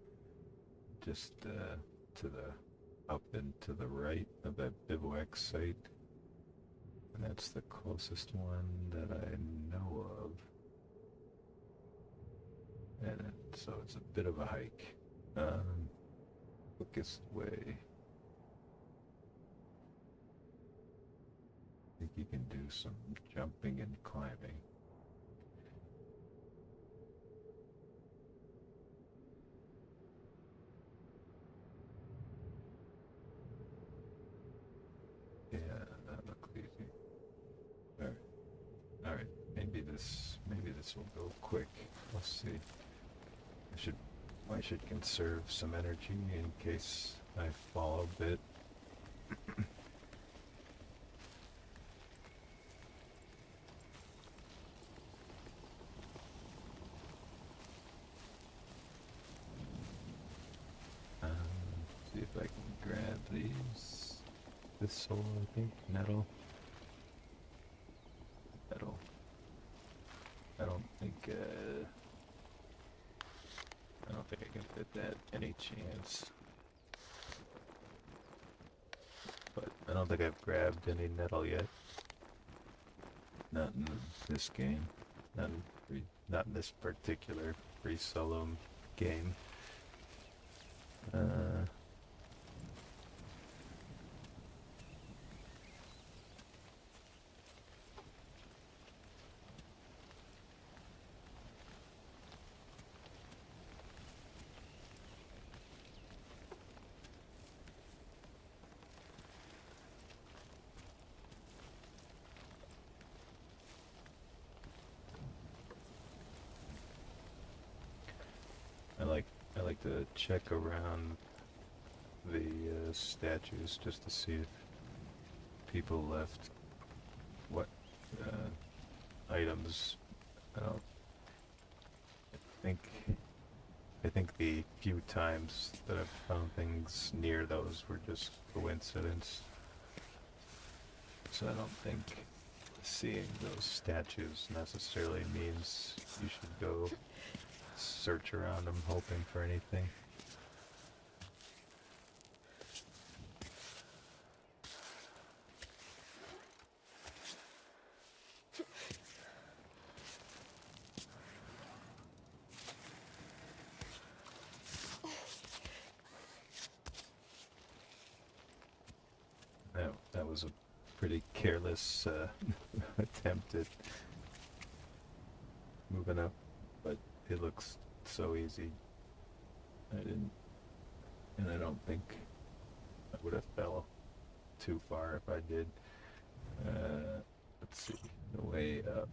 just to the up and to the right of that bivouac site. And that's the closest one that I know of. And so it's a bit of a hike. Quickest way. I think you can do some jumping and climbing. Yeah, that looks easy. Alright, maybe this will go quick. Let's see. I should conserve some energy in case I fall a bit. See if I can grab these. This soul, I think, nettle. I don't think I can fit that any chance. But I don't think I've grabbed any nettle yet. Not in this game. Not in this particular free solo game. I like to check around the statues just to see if people left what items. I think the few times that I've found things near those were just coincidence. So I don't think seeing those statues necessarily means you should go search around them hoping for anything. That was a pretty careless attempt at moving up, but it looks so easy. I don't think I would have fell too far if I did. Let's see, the way up.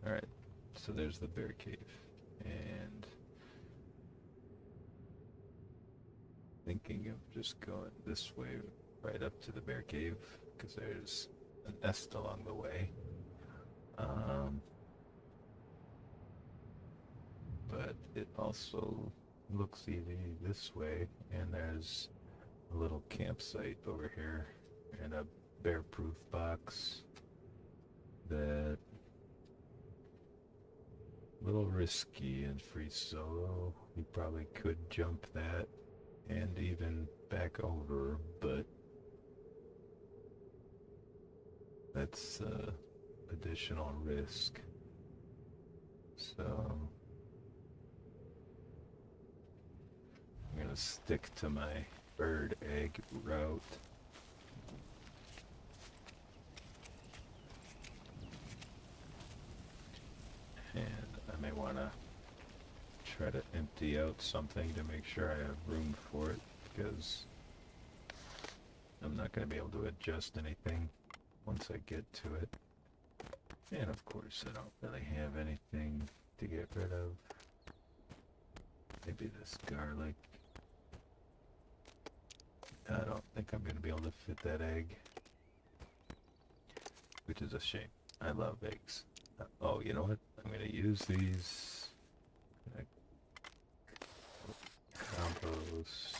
Alright, so there's the bear cave, and thinking of just going this way right up to the bear cave, because there's a nest along the way. But it also looks easy this way, and there's a little campsite over here and a bear-proof box that a little risky in free solo. You probably could jump that and even back over, but that's additional risk. So I'm gonna stick to my bird egg route. And I may want to try to empty out something to make sure I have room for it, because I'm not going to be able to adjust anything once I get to it. And of course I don't really have anything to get rid of. Maybe this garlic. I don't think I'm going to be able to fit that egg, which is a shame. I love eggs. Oh, you know what? I'm going to use these. Compost.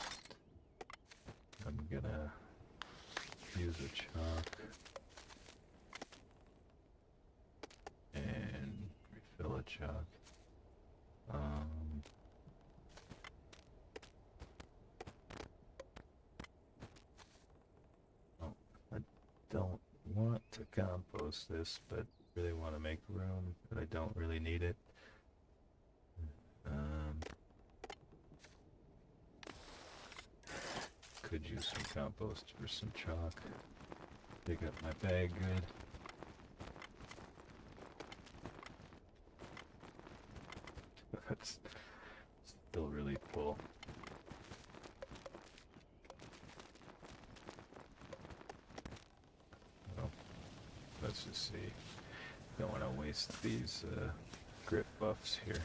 I'm going to use a chalk. And refill a chalk. Oh, I don't want to compost this, but really want to make room, but I don't really need it. Could use some compost for some chalk. Dig up my bag good. That's still really full. Well, let's just see. Don't want to waste these grip buffs here.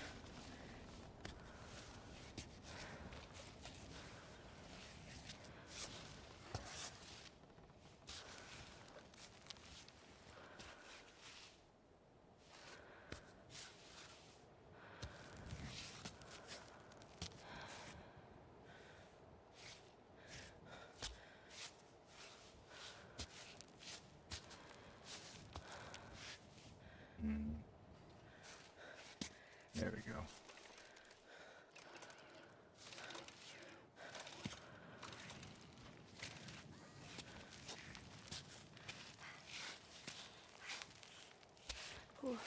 There we go. Ooh.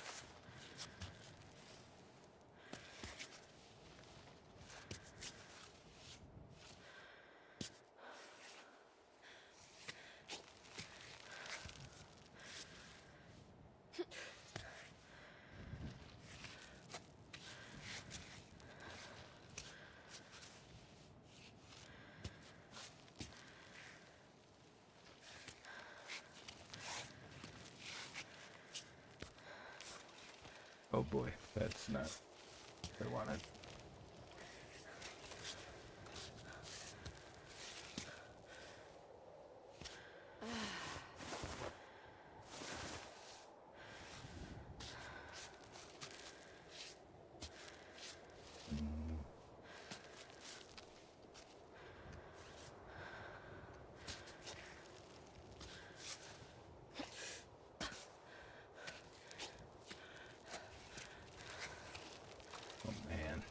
Oh boy, that's not what I wanted. Oh man,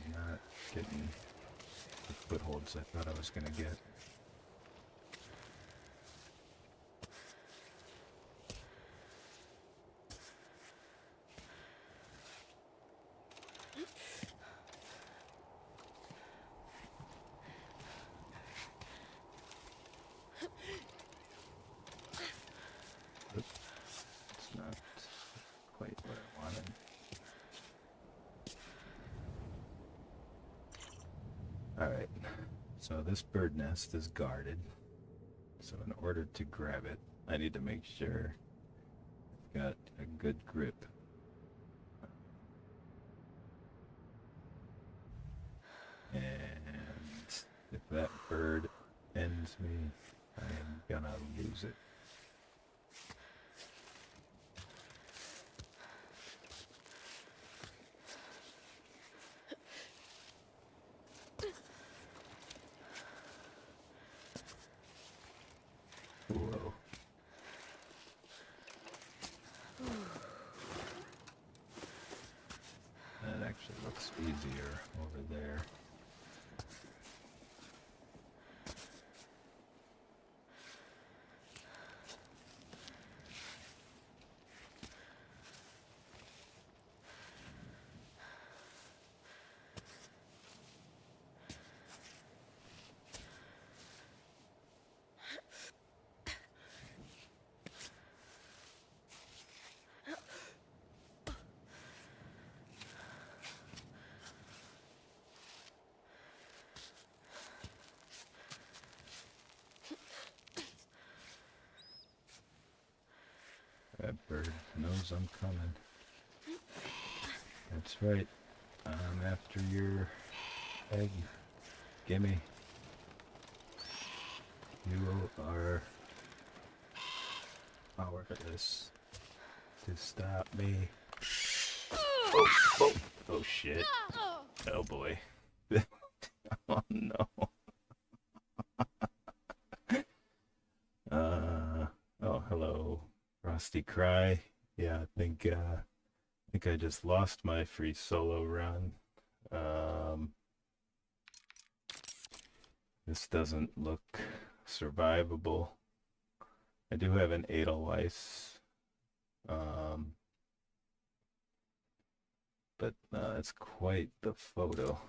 I'm not getting the footholds I thought I was gonna get. It's not quite what I wanted. Alright, so this bird nest is guarded. So in order to grab it, I need to make sure I've got a good grip. And if that bird ends me, I am gonna lose it. Bird knows I'm coming. That's right. I'm after your egg. Gimme. You are powerless to stop me. Oh shit. Oh boy. Oh no. Oh hello, Frosty Cry. Yeah, I think I just lost my free solo run. Um, this doesn't look survivable. I do have an Edelweiss, um, but it's quite the photo.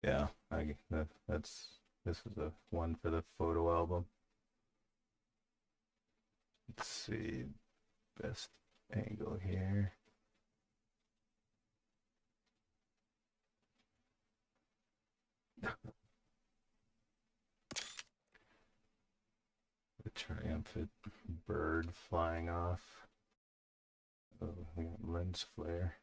Yeah, this is a one for the photo album. Let's see, best angle here. The triumphant bird flying off. Oh, we got lens flare.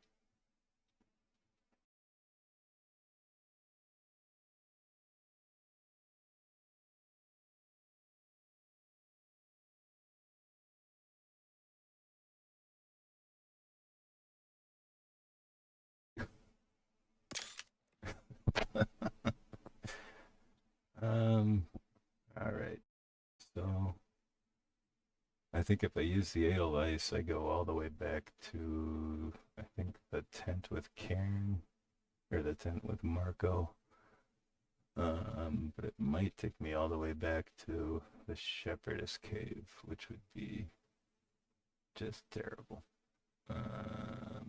All right. So I think if I use the Edelweiss, I go all the way back to I think the tent with Cairn or the tent with Marco. But it might take me all the way back to the Shepherdess Cave, which would be just terrible. Well,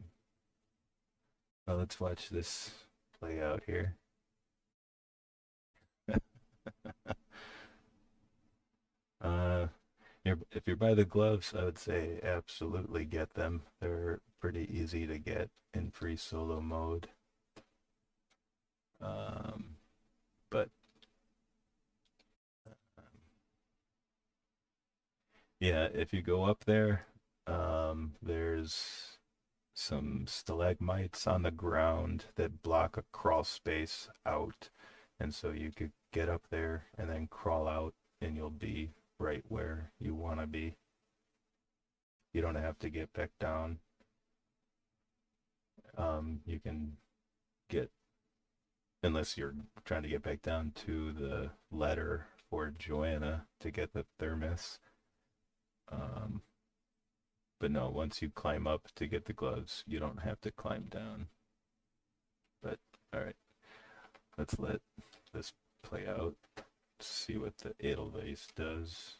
let's watch this play out here. uh, if you're by the gloves, I would say absolutely get them. They're pretty easy to get in free solo mode. But yeah, if you go up there, there's some stalagmites on the ground that block a crawl space out. And so you could get up there and then crawl out, and you'll be right where you want to be. You don't have to get back down. You can get, unless you're trying to get back down to the ladder for Joanna to get the thermos. But no, once you climb up to get the gloves, you don't have to climb down. But all right, let's let this play out. See what the Edelweiss does.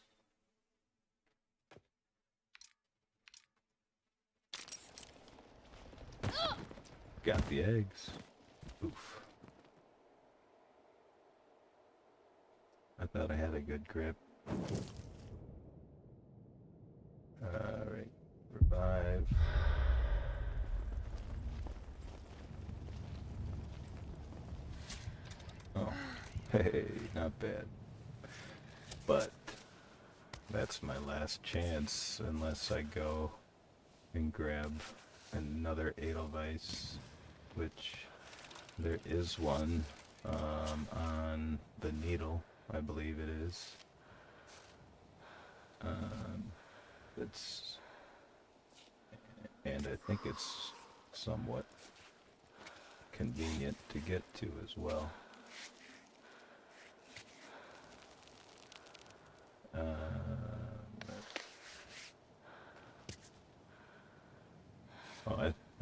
Got the eggs. Oof. I thought I had a good grip. Alright, revive. Oh, hey, not bad. But that's my last chance unless I go and grab another Edelweiss, which there is one on the needle, I believe it is. It's, and I think it's somewhat convenient to get to as well.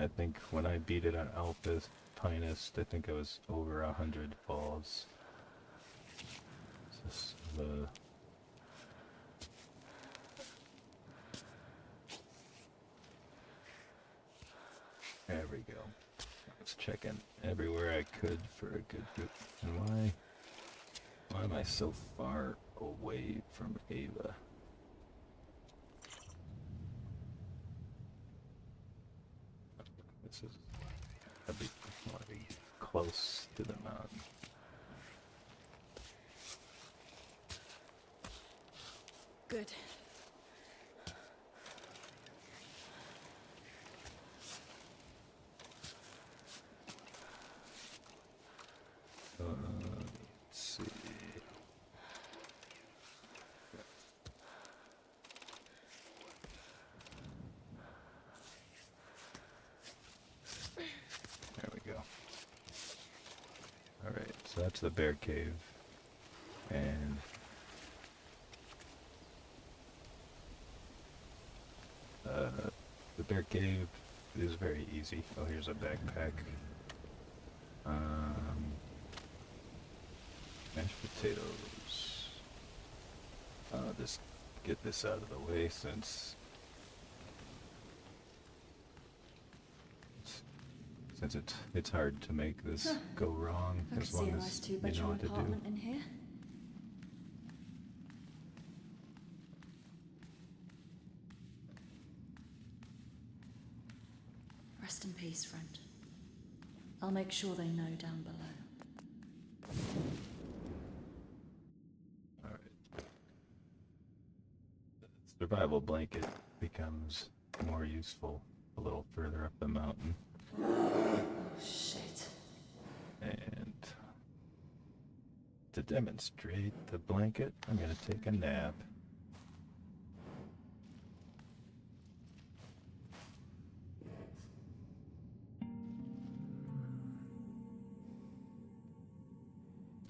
I think when I beat it on Alpinist, I think I was over 100 falls. This is the there we go. I was checking everywhere I could for a good group. And why am I so far away from Ava? This is I want to be close to the mountain. Good. Let's see. There we go. Alright, so that's the bear cave. And the bear cave is very easy. Oh, here's a backpack. Mashed potatoes. I'll just get this out of the way since it's hard to make this go wrong I could as see long a as nice you know two-bedroom what to do. apartment in here. Rest in peace, friend. I'll make sure they know down below. Alright. The survival blanket becomes more useful a little further up the mountain. Oh, shit. And to demonstrate the blanket, I'm going to take a nap.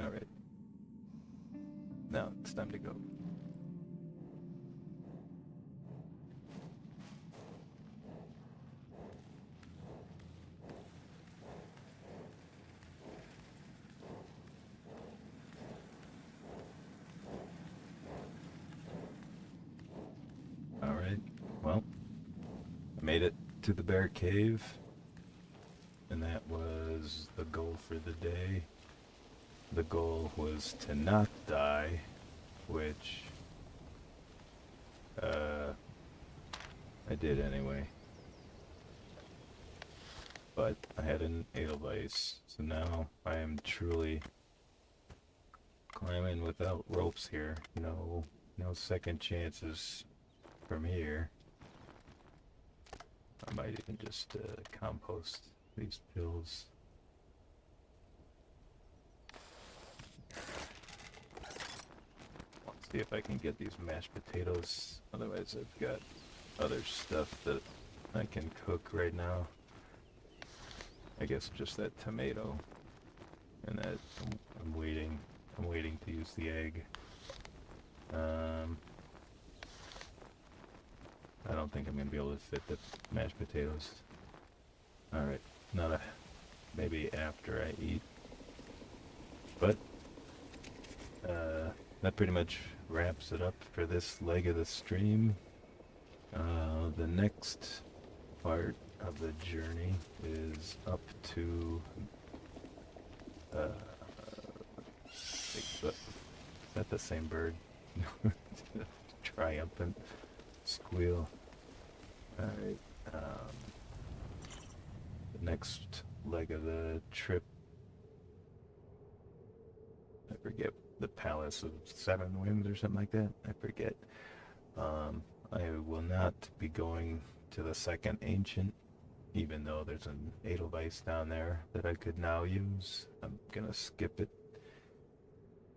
Alright. Now it's time to go. Alright, well, I made it to the bear cave, and that was the goal for the day. The goal was to not die, which I did anyway. But I had an edelweiss, so now I am truly climbing without ropes here. No second chances from here. I might even just compost these pills. Let's see if I can get these mashed potatoes. Otherwise I've got other stuff that I can cook right now. I guess just that tomato. And that I'm waiting to use the egg. I don't think I'm gonna be able to fit the mashed potatoes. Alright, maybe after I eat. But that pretty much wraps it up for this leg of the stream. The next part of the journey is up to Bigfoot. Is that the same bird? Triumphant squeal. Alright, the next leg of the trip, I forget, the Palace of Seven Winds or something like that, I forget. I will not be going to the second ancient, even though there's an edelweiss down there that I could now use. I'm gonna skip it.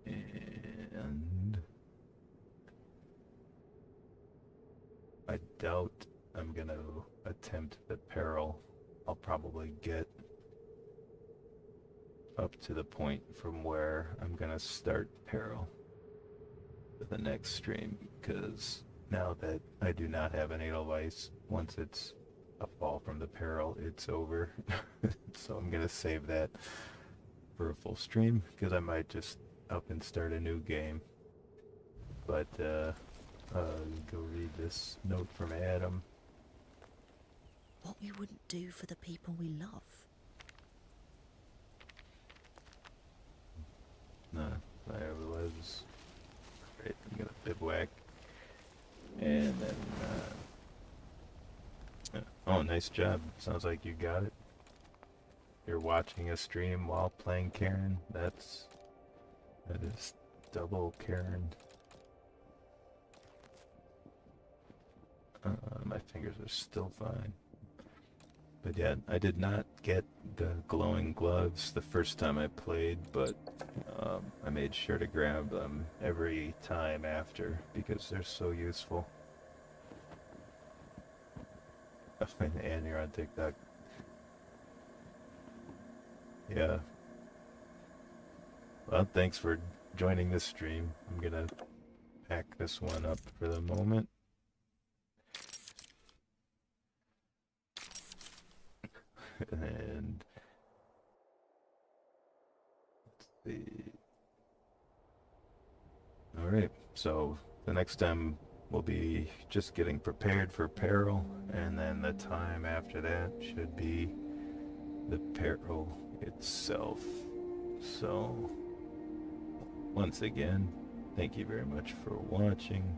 And I doubt I'm gonna attempt the peril. I'll probably get up to the point from where I'm gonna start peril for the next stream, because now that I do not have an edelweiss, once it's a fall from the peril, it's over. So I'm gonna save that for a full stream, because I might just up and start a new game. But go read this note from Adam. What we wouldn't do for the people we love. There it was. Great, I'm gonna bivouac. And then, oh, nice job. Sounds like you got it. you're watching a stream while playing Cairn. That is double Cairn. My fingers are still fine. But yeah, I did not get the glowing gloves the first time I played, but I made sure to grab them every time after because they're so useful. And you're on TikTok. Yeah. Well, thanks for joining this stream. I'm gonna pack this one up for the moment. And let's see. Alright, so the next time we'll be just getting prepared for peril, and then the time after that should be the peril itself. So, once again, thank you very much for watching,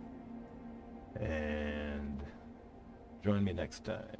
and join me next time.